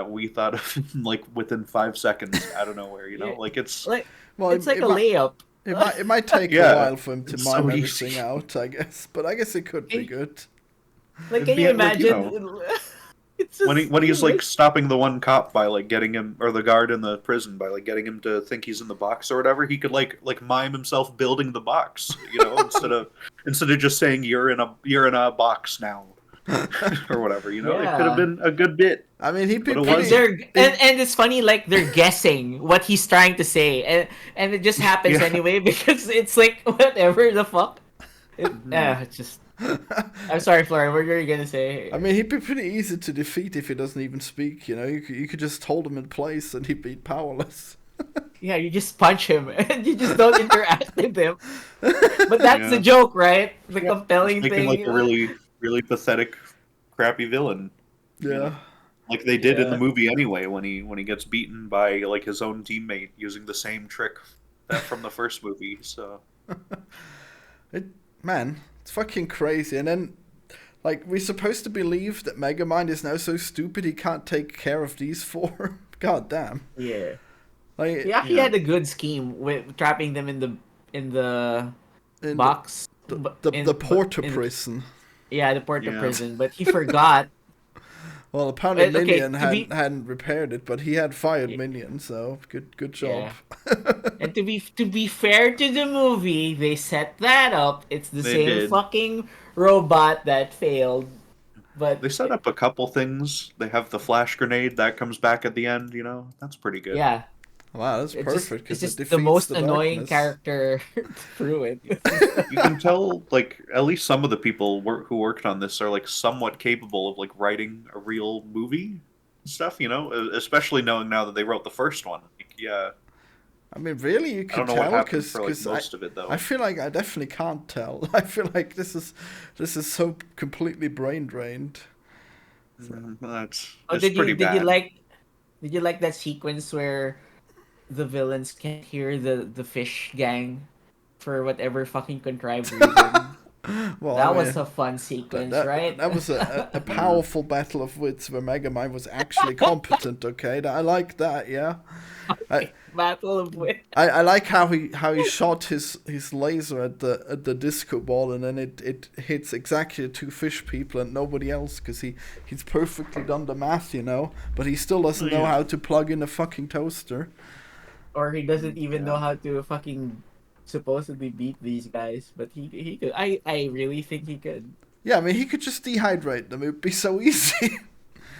Speaker 3: we thought of like within 5 seconds out of nowhere.
Speaker 2: Yeah.
Speaker 3: Like it's
Speaker 2: Like
Speaker 1: Well,
Speaker 2: it's like a
Speaker 1: might,
Speaker 2: layup.
Speaker 1: it might take
Speaker 3: Yeah,
Speaker 1: a while for him to
Speaker 3: it's
Speaker 1: mime
Speaker 3: so
Speaker 1: everything
Speaker 3: easy.
Speaker 1: out, I guess. But I guess it could be
Speaker 2: Hey.
Speaker 1: good.
Speaker 2: Like,
Speaker 3: It'd
Speaker 2: can
Speaker 3: be
Speaker 2: you
Speaker 3: like,
Speaker 2: imagine? It's just,
Speaker 3: when he's like stopping the one cop by like getting him, or the guard in the prison by like getting him to think he's in the box or whatever, he could like mime himself building the box, instead of just saying you're in a box now or whatever, It
Speaker 2: Yeah.
Speaker 3: could have been a good bit.
Speaker 1: I mean, he'd be
Speaker 3: But it
Speaker 1: pretty.
Speaker 3: was-
Speaker 2: and it's funny, like they're guessing what he's trying to say, and it just happens
Speaker 3: Yeah.
Speaker 2: anyway because it's like whatever the fuck. It's just. I'm sorry, Florian. What were you gonna say?
Speaker 1: I mean, he'd be pretty easy to defeat if he doesn't even speak. You could just hold him in place and he'd be powerless.
Speaker 2: Yeah, you just punch him and you just don't interact with him. But that's the
Speaker 3: Yeah.
Speaker 2: joke, right? The compelling
Speaker 3: Making
Speaker 2: thing.
Speaker 3: like a really, really pathetic, crappy villain,
Speaker 1: Yeah.
Speaker 3: like they did in
Speaker 2: Yeah.
Speaker 3: the movie anyway when he gets beaten by like his own teammate using the same trick from the first movie. So
Speaker 1: Man, it's fucking crazy. And then, like, we're supposed to believe that Megamind is now so stupid he can't take care of these 4. God damn.
Speaker 2: Yeah.
Speaker 1: Like,
Speaker 2: He actually had a good scheme with trapping them in in the
Speaker 1: In
Speaker 2: box,
Speaker 1: the Porter prison.
Speaker 2: yeah, the Porto
Speaker 3: Yeah.
Speaker 2: prison, but he forgot.
Speaker 1: Well, apparently
Speaker 2: Okay,
Speaker 1: Minion hadn't repaired it, but he had fired Minion, so good job.
Speaker 2: yeah. And to be fair to the movie, they set that up. It's the
Speaker 3: They
Speaker 2: same
Speaker 3: did.
Speaker 2: fucking robot that failed, but
Speaker 3: They set up a couple things. They have the flash grenade that comes back at the end. That's pretty good.
Speaker 2: yeah,
Speaker 1: Wow, that's perfect
Speaker 2: it's
Speaker 1: because it
Speaker 2: just the
Speaker 1: defeats
Speaker 2: most
Speaker 1: the
Speaker 2: annoying
Speaker 1: darkness.
Speaker 2: character through it.
Speaker 3: You can tell, like, at least some of the people who worked on this are like somewhat capable of like writing a real movie and stuff. Especially knowing now that they wrote the first one. Like, yeah,
Speaker 1: I mean, really, you
Speaker 3: I don't
Speaker 1: could
Speaker 3: know what
Speaker 1: tell
Speaker 3: happened for like
Speaker 1: because
Speaker 3: most of it though.
Speaker 1: I feel like I definitely can't tell. I feel like this is so completely brain drained.
Speaker 3: That's
Speaker 2: Oh,
Speaker 3: it's pretty
Speaker 2: did you
Speaker 3: bad.
Speaker 2: like that sequence where the villains can't hear the fish gang for whatever fucking contrived reason?
Speaker 1: Well, I
Speaker 2: That was
Speaker 1: mean,
Speaker 2: a fun sequence, right?
Speaker 1: that was a powerful battle of wits where Megamind was actually competent. Okay, I like that. Yeah, I,
Speaker 2: Battle of Wit.
Speaker 1: I like how he shot his laser at the disco ball and then it hits exactly the two fish people and nobody else because he's perfectly done the math, but he still doesn't know how to plug in a fucking toaster.
Speaker 2: Or he doesn't even know how to fucking supposedly beat these guys, but he could. I really think he could.
Speaker 1: Yeah, I mean he could just dehydrate them. It'd be so easy.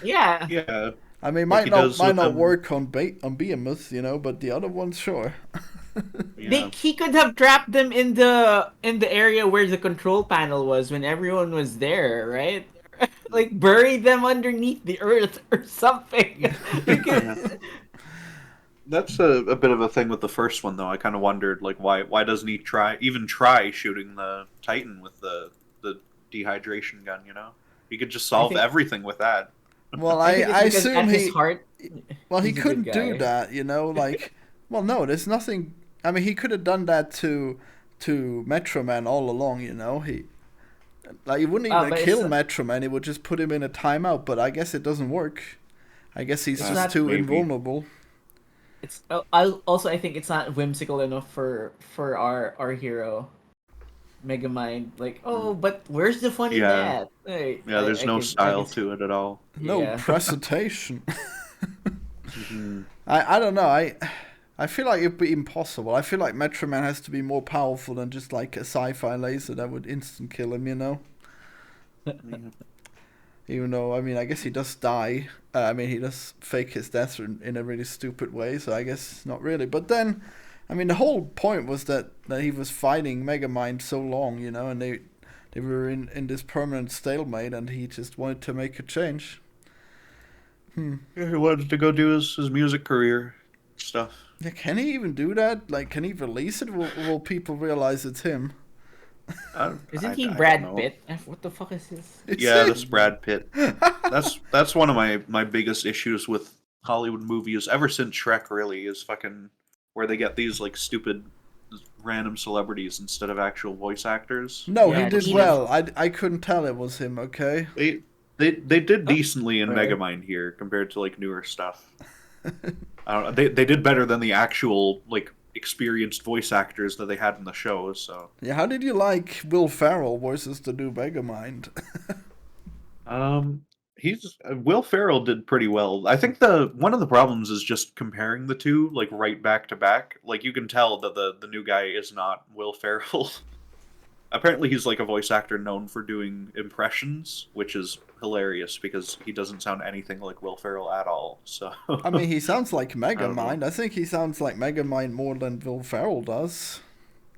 Speaker 2: Yeah.
Speaker 3: Yeah,
Speaker 1: I mean,
Speaker 3: Like he does
Speaker 1: might
Speaker 3: with
Speaker 1: not
Speaker 3: them.
Speaker 1: work on Behemoth, but the other ones, sure.
Speaker 3: yeah.
Speaker 2: He could have trapped them in the area where the control panel was when everyone was there, right? Like bury them underneath the earth or something. You could-
Speaker 3: That's a bit of a thing with the first one, though. I kind of wondered, like, why doesn't he try shooting the Titan with the dehydration gun? He could just solve
Speaker 2: think-
Speaker 3: everything with that.
Speaker 1: Well,
Speaker 2: I think it's
Speaker 1: I
Speaker 2: because
Speaker 1: assume
Speaker 2: at his
Speaker 1: he
Speaker 2: heart.
Speaker 1: well he
Speaker 2: he's a good
Speaker 1: couldn't do
Speaker 2: guy.
Speaker 1: that, like well no, there's nothing. I mean, he could have done that to Metro Man all along, he wouldn't even
Speaker 2: But
Speaker 1: kill
Speaker 2: it's
Speaker 1: Metro Man. He would just put him in a timeout, but I guess it doesn't work. I guess he's
Speaker 2: It's
Speaker 1: just
Speaker 2: not-
Speaker 1: too
Speaker 3: Maybe.
Speaker 1: invulnerable.
Speaker 2: It's I think it's not whimsical enough for our hero, Megamind. Like, oh, but where's the fun in
Speaker 3: Yeah.
Speaker 2: that? Like,
Speaker 3: Yeah, there's
Speaker 2: I
Speaker 3: no
Speaker 2: could-
Speaker 3: style
Speaker 2: could-
Speaker 3: to it at all.
Speaker 1: No
Speaker 2: Yeah.
Speaker 1: presentation.
Speaker 3: Mhm.
Speaker 1: I don't know. I feel like it'd be impossible. I feel like Metro Man has to be more powerful than just like a sci-fi laser that would instant kill him, Even though, I mean, I guess he does die. I mean, he does fake his death in a really stupid way, so I guess not really. But then, I mean, the whole point was that he was fighting Megamind so long, and they were in this permanent stalemate, and he just wanted to make a change.
Speaker 3: Yeah, he wanted to go do his music career stuff.
Speaker 1: Yeah, can he even do that? Like, can he release it? Will people realize it's him?
Speaker 2: Isn't
Speaker 3: I
Speaker 2: he
Speaker 3: don't
Speaker 2: Brad
Speaker 3: know.
Speaker 2: Pitt? What the fuck is this?
Speaker 1: It's
Speaker 3: Yeah,
Speaker 1: him.
Speaker 3: that's Brad Pitt. That's one of my biggest issues with Hollywood movies ever since Shrek. Really, is fucking where they get these like stupid random celebrities instead of actual voice actors.
Speaker 1: No,
Speaker 2: Yeah,
Speaker 1: he did
Speaker 2: Tina-
Speaker 1: well. I couldn't tell it was him. Okay.
Speaker 3: They did decently in
Speaker 1: Right.
Speaker 3: Megamind here compared to like newer stuff. I don't know. They did better than the actual like experienced voice actors that they had in the shows. So
Speaker 1: Yeah, how did you like Will Ferrell versus the new Megamind?
Speaker 3: he's Will Ferrell did pretty well. I think the one of the problems is just comparing the two like right back to back. Like you can tell that the new guy is not Will Ferrell. Apparently he's like a voice actor known for doing impressions, which is hilarious because he doesn't sound anything like Will Ferrell at all. So
Speaker 1: I mean, he sounds like
Speaker 3: don't know.
Speaker 1: Megamind. I think he sounds like Megamind more than Will Ferrell does.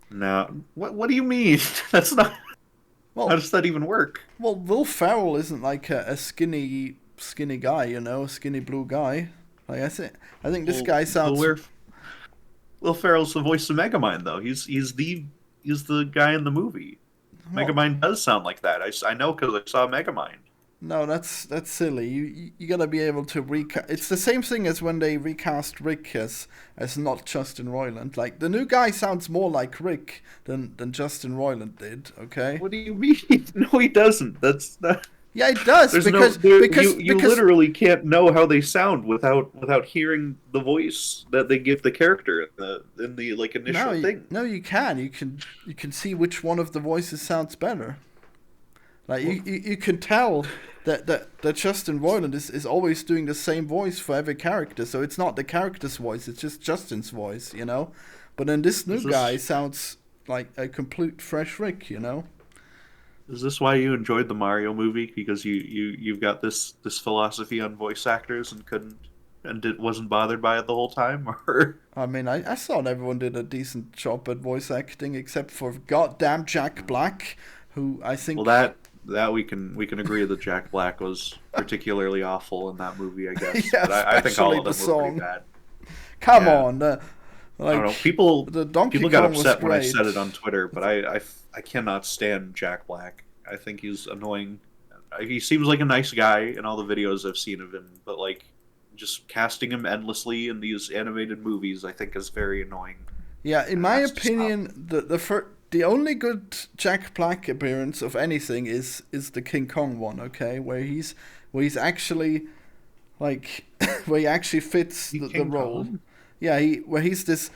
Speaker 3: no. What do you mean? That's not
Speaker 1: Well,
Speaker 3: how does that even work?
Speaker 1: well, Will Ferrell isn't like a skinny guy, a skinny blue guy. Like I think this guy sounds.
Speaker 3: Will Ferrell's the voice of Megamind though. He's the guy in the movie.
Speaker 1: Well,
Speaker 3: Megamind does sound like that. I know because I saw Megamind.
Speaker 1: No, that's silly. You gotta be able to recast. It's the same thing as when they recast Rick as not Justin Roiland. Like the new guy sounds more like Rick than Justin Roiland did. Okay.
Speaker 3: What do you mean? No, he doesn't. That's not.
Speaker 1: Yeah, it does
Speaker 3: There's
Speaker 1: because
Speaker 3: you literally can't know how they sound without hearing the voice that they give the character in the like initial thing.
Speaker 1: no, you can. You can see which one of the voices sounds better. Like you can tell that Justin Roiland is always doing the same voice for every character, so it's not the character's voice, it's just Justin's voice, you know? But then this new guy sounds like a complete fresh Rick, you know?
Speaker 3: Is this why you enjoyed the Mario movie? Because you've got this philosophy on voice actors and wasn't bothered by it the whole time, or
Speaker 1: I mean, I thought everyone did a decent job at voice acting, except for goddamn Jack Black, who I think...
Speaker 3: Well, that we can agree that Jack Black was particularly awful in that movie, I guess.
Speaker 1: Yeah,
Speaker 3: but I think all of them
Speaker 1: especially the
Speaker 3: were pretty
Speaker 1: song.
Speaker 3: bad.
Speaker 1: Come
Speaker 3: Yeah.
Speaker 1: on, like,
Speaker 3: I don't know. People
Speaker 1: the Donkey
Speaker 3: got
Speaker 1: Kong was
Speaker 3: upset when I
Speaker 1: great.
Speaker 3: said it on Twitter, but I cannot stand Jack Black. I think he's annoying. He seems like a nice guy in all the videos I've seen of him, but like just casting him endlessly in these animated movies, I think is very annoying.
Speaker 1: Yeah, in my
Speaker 3: has to
Speaker 1: opinion, the only good Jack Black appearance of anything is the King Kong one, okay, where he's actually like where he actually fits the role.
Speaker 3: Kong?
Speaker 1: Yeah, where he's this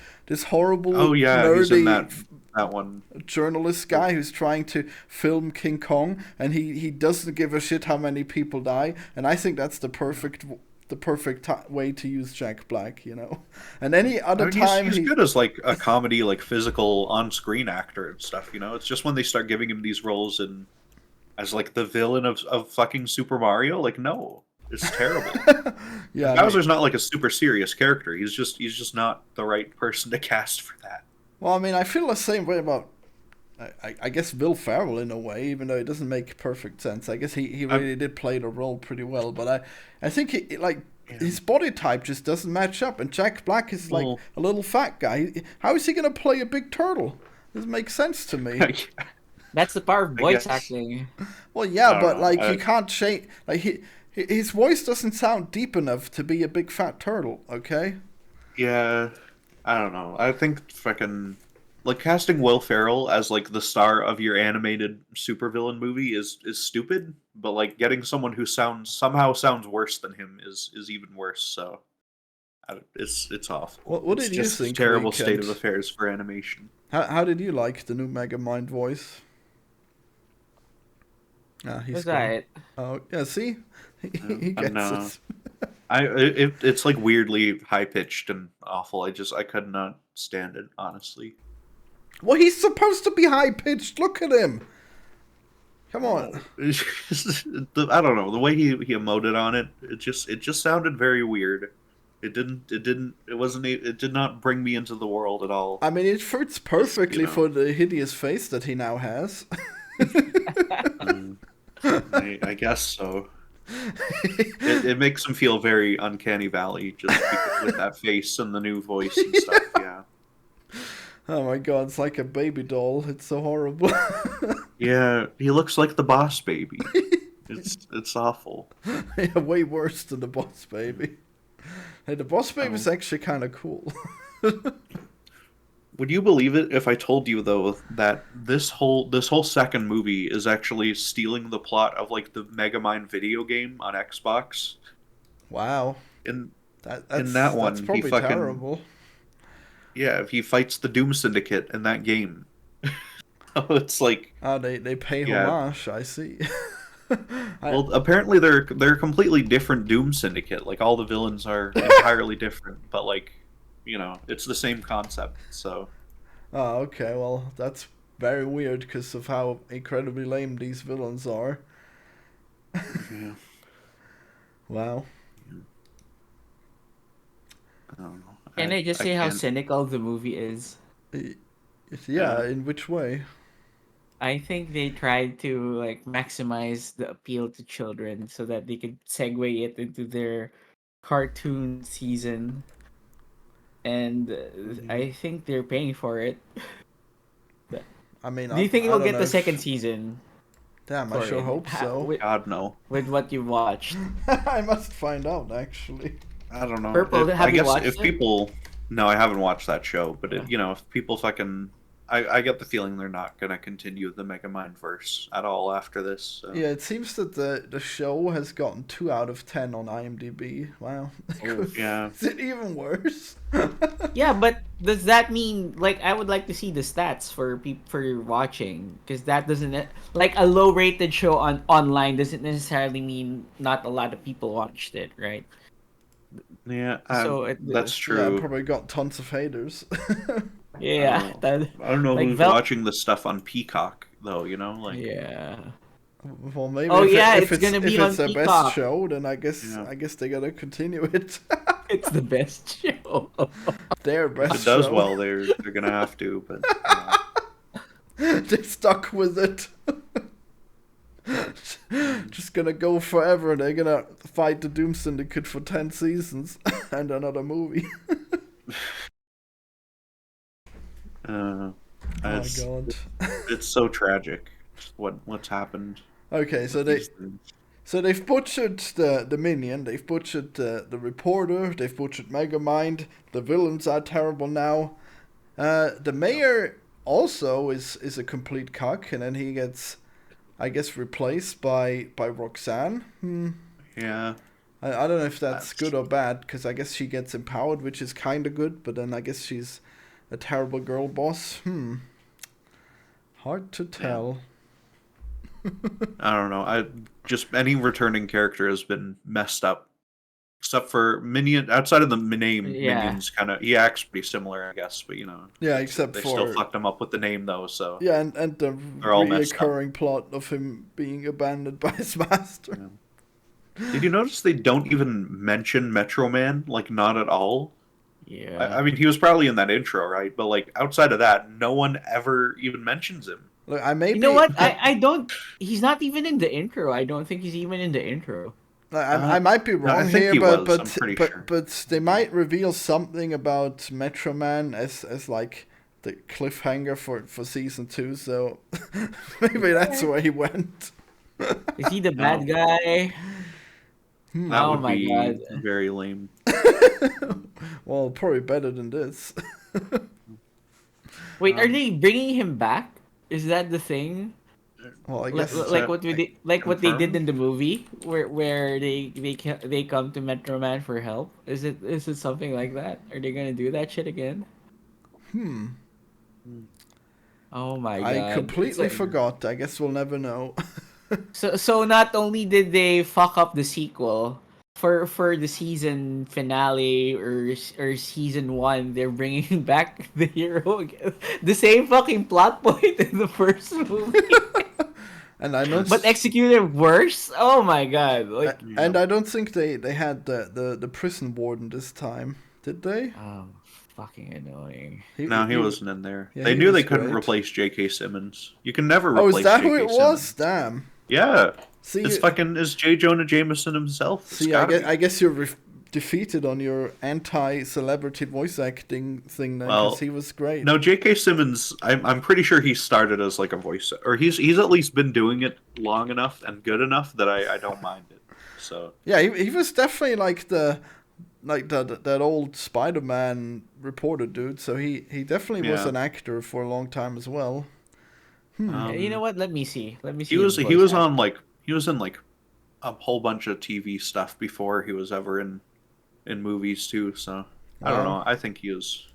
Speaker 1: horrible
Speaker 3: Oh yeah,
Speaker 1: nerdy
Speaker 3: he's in that one.
Speaker 1: journalist guy who's trying to film King Kong, and he doesn't give a shit how many people die, and I think that's the perfect way to use Jack Black, you know. And any other time
Speaker 3: he's good as like a comedy, like physical on-screen actor and stuff, you know. It's just when they start giving him these roles as like the villain of fucking Super Mario, like no, it's terrible.
Speaker 1: yeah,
Speaker 3: Bowser's not like a super serious character. He's just not the right person to cast for that.
Speaker 1: Well, I mean, I feel the same way about I guess Will Ferrell in a way, even though it doesn't make perfect sense. I guess he really did play the role pretty well, but I think his body type just doesn't match up, and Jack Black is like a little fat guy. How is he gonna play a big turtle? Doesn't make sense to me.
Speaker 2: That's the power of voice acting.
Speaker 1: Well, yeah, but like you can't change. Like his voice doesn't sound deep enough to be a big fat turtle. Okay.
Speaker 3: Yeah, I don't know. I think fucking like casting Will Ferrell as like the star of your animated supervillain movie is stupid, but like getting someone who somehow sounds worse than him is even worse. So it's awful.
Speaker 1: What
Speaker 3: it's
Speaker 1: did you
Speaker 3: just
Speaker 1: think?
Speaker 3: A terrible
Speaker 1: Weekend?
Speaker 3: state of affairs for animation.
Speaker 1: How did you like the new Megamind voice?
Speaker 2: He's alright.
Speaker 1: Oh yeah, see, he gets it.
Speaker 3: It's like weirdly high pitched and awful. I could not stand it, honestly.
Speaker 1: Well, he's supposed to be high pitched. Look at him. Come on.
Speaker 3: I don't know the way he emoted on it. It just sounded very weird. It did not bring me into the world at all.
Speaker 1: I mean, it fits perfectly for the hideous face that he now has.
Speaker 3: I guess so. It makes him feel very Uncanny Valley, just with that face and the new voice and stuff. Yeah.
Speaker 1: Oh my god, it's like a baby doll. It's so horrible.
Speaker 3: Yeah, he looks like the Boss Baby. It's awful.
Speaker 1: Yeah, way worse than the Boss Baby. Hey, the Boss Baby is actually kind of cool.
Speaker 3: Would you believe it if I told you though that this whole second movie is actually stealing the plot of like the Megamind video game on Xbox?
Speaker 1: Wow.
Speaker 3: In that one,
Speaker 1: that's probably terrible.
Speaker 3: Yeah, he fights the Doom Syndicate in that game. It's like
Speaker 1: they pay homage. I see.
Speaker 3: Well, apparently they're a completely different Doom Syndicate. Like all the villains are entirely different, but like, you know, it's the same concept. So.
Speaker 1: Oh, okay. Well, that's very weird because of how incredibly lame these villains are.
Speaker 3: Yeah.
Speaker 1: Wow.
Speaker 3: I don't know.
Speaker 2: Can I just say how cynical the movie is?
Speaker 1: Yeah, in which way?
Speaker 2: I think they tried to like maximize the appeal to children so that they could segue it into their cartoon season, and I think they're paying for it.
Speaker 1: I mean,
Speaker 2: do you think we'll get the second season?
Speaker 1: Damn, I sure hope so.
Speaker 3: God no.
Speaker 2: With what you watched,
Speaker 1: I must find out actually.
Speaker 3: I don't know.
Speaker 2: Purple, have you watched it?
Speaker 3: No, I haven't watched that show. But you know, if people fucking, I get the feeling they're not gonna continue the Megamind verse at all after this. So.
Speaker 1: Yeah, it seems that the show has gotten 2 out of 10 on IMDb. Wow.
Speaker 3: Yeah.
Speaker 1: Is it even worse?
Speaker 2: Yeah, but does that mean like I would like to see the stats for for watching, because that doesn't like a low rated show on online doesn't necessarily mean not a lot of people watched it, right?
Speaker 3: Yeah,
Speaker 2: So
Speaker 3: that's
Speaker 1: Yeah,
Speaker 3: true.
Speaker 1: probably got tons of haters.
Speaker 2: yeah,
Speaker 3: I don't know
Speaker 2: like
Speaker 3: who's watching this stuff on Peacock though. You know, like
Speaker 2: yeah.
Speaker 1: Well, maybe
Speaker 2: Oh yeah,
Speaker 1: if
Speaker 2: it's gonna be
Speaker 1: if
Speaker 2: on
Speaker 1: it's their best
Speaker 2: Peacock.
Speaker 1: show, then I guess
Speaker 3: Yeah.
Speaker 1: they gotta continue it.
Speaker 2: It's the best show.
Speaker 1: Their
Speaker 3: if
Speaker 1: best
Speaker 3: it does
Speaker 1: show.
Speaker 3: well, they're gonna have to. But
Speaker 1: They're stuck with it. Just gonna go forever. They're gonna fight the Doom Syndicate for 10 seasons and another movie. Oh my
Speaker 3: it's,
Speaker 1: god.
Speaker 3: it's so tragic. What's happened?
Speaker 1: Okay, so
Speaker 3: with
Speaker 1: they
Speaker 3: these things.
Speaker 1: they've butchered the minion, they've butchered the reporter, they've butchered Megamind. The villains are terrible now. The mayor also is a complete cuck, and then he gets, I guess, replaced by Roxanne.
Speaker 3: Yeah.
Speaker 1: I don't know if that's good or bad, because I guess she gets empowered, which is kind of good, but then I guess she's a terrible girl boss. Hard to tell.
Speaker 3: I don't know. I just any returning character has been messed up, except for Minion. Outside of the name,
Speaker 2: Yeah.
Speaker 3: Minion's kind of he acts pretty similar, I guess. But
Speaker 1: Yeah, except
Speaker 3: they
Speaker 1: for
Speaker 3: still fucked him up with the name though. So
Speaker 1: yeah, and the
Speaker 3: They're all messed up.
Speaker 1: reoccurring plot of him being abandoned by his master.
Speaker 3: Did you notice they don't even mention Metro Man? Like not at all.
Speaker 2: Yeah.
Speaker 3: I mean, he was probably in that intro, right? But like outside of that, no one ever even mentions him.
Speaker 1: Look, I maybe
Speaker 2: You know what? I don't. He's not even in the intro. I don't think he's even in the intro.
Speaker 1: I might be
Speaker 3: no, I
Speaker 1: wrong
Speaker 3: think
Speaker 1: here,
Speaker 3: he
Speaker 1: but
Speaker 3: was, I'm pretty sure.
Speaker 1: but they might reveal something about Metro Man as like the cliffhanger for season 2. So maybe that's where he went.
Speaker 2: Is he the bad guy?
Speaker 3: That
Speaker 2: Oh
Speaker 3: would
Speaker 2: my
Speaker 3: be
Speaker 2: God.
Speaker 3: very lame.
Speaker 1: Well, probably better than this.
Speaker 2: Wait, are they bringing him back? Is that the thing?
Speaker 1: Well, I
Speaker 2: Like,
Speaker 1: guess
Speaker 2: like what we did, like what they did
Speaker 3: confirmed?
Speaker 2: in the movie, where they come to Metro Man for help. Is it something like that? Are they gonna do that shit again? Oh my god!
Speaker 1: I completely
Speaker 2: So-
Speaker 1: forgot. I guess we'll never know.
Speaker 2: So not only did they fuck up the sequel for the season finale or season 1, they're bringing back the hero again. The same fucking plot point in the first movie,
Speaker 1: And I know,
Speaker 2: but executed worse. Oh my god! Like,
Speaker 1: and I don't think they had the prison warden this time, did they?
Speaker 2: oh, fucking annoying.
Speaker 3: No, he wasn't in there.
Speaker 1: Yeah,
Speaker 3: They
Speaker 1: he
Speaker 3: knew
Speaker 1: was
Speaker 3: they couldn't
Speaker 1: great.
Speaker 3: replace J.K. Simmons. You can never
Speaker 1: Oh,
Speaker 3: replace
Speaker 1: is that
Speaker 3: J.K.
Speaker 1: who it was?
Speaker 3: Simmons.
Speaker 1: Damn.
Speaker 3: Yeah.
Speaker 1: See,
Speaker 3: It's fucking is J. Jonah Jameson himself. It's
Speaker 1: see, I
Speaker 3: gotta
Speaker 1: guess,
Speaker 3: be.
Speaker 1: I guess you're defeated on your anti-celebrity voice acting thing then,
Speaker 3: Well,
Speaker 1: because he was great.
Speaker 3: No, J.K. Simmons. I'm pretty sure he started as like a voice, or he's at least been doing it long enough and good enough that I don't mind it. So
Speaker 1: Yeah, he was definitely like that old Spider-Man reporter dude. So he definitely was
Speaker 3: Yeah.
Speaker 1: an actor for a long time as well.
Speaker 2: You know what? Let me see.
Speaker 3: he was
Speaker 2: his
Speaker 3: he
Speaker 2: voice
Speaker 3: was
Speaker 2: act.
Speaker 3: on like he was in like a whole bunch of TV stuff before he was ever in movies too. So I don't
Speaker 1: Wow.
Speaker 3: know. I think he was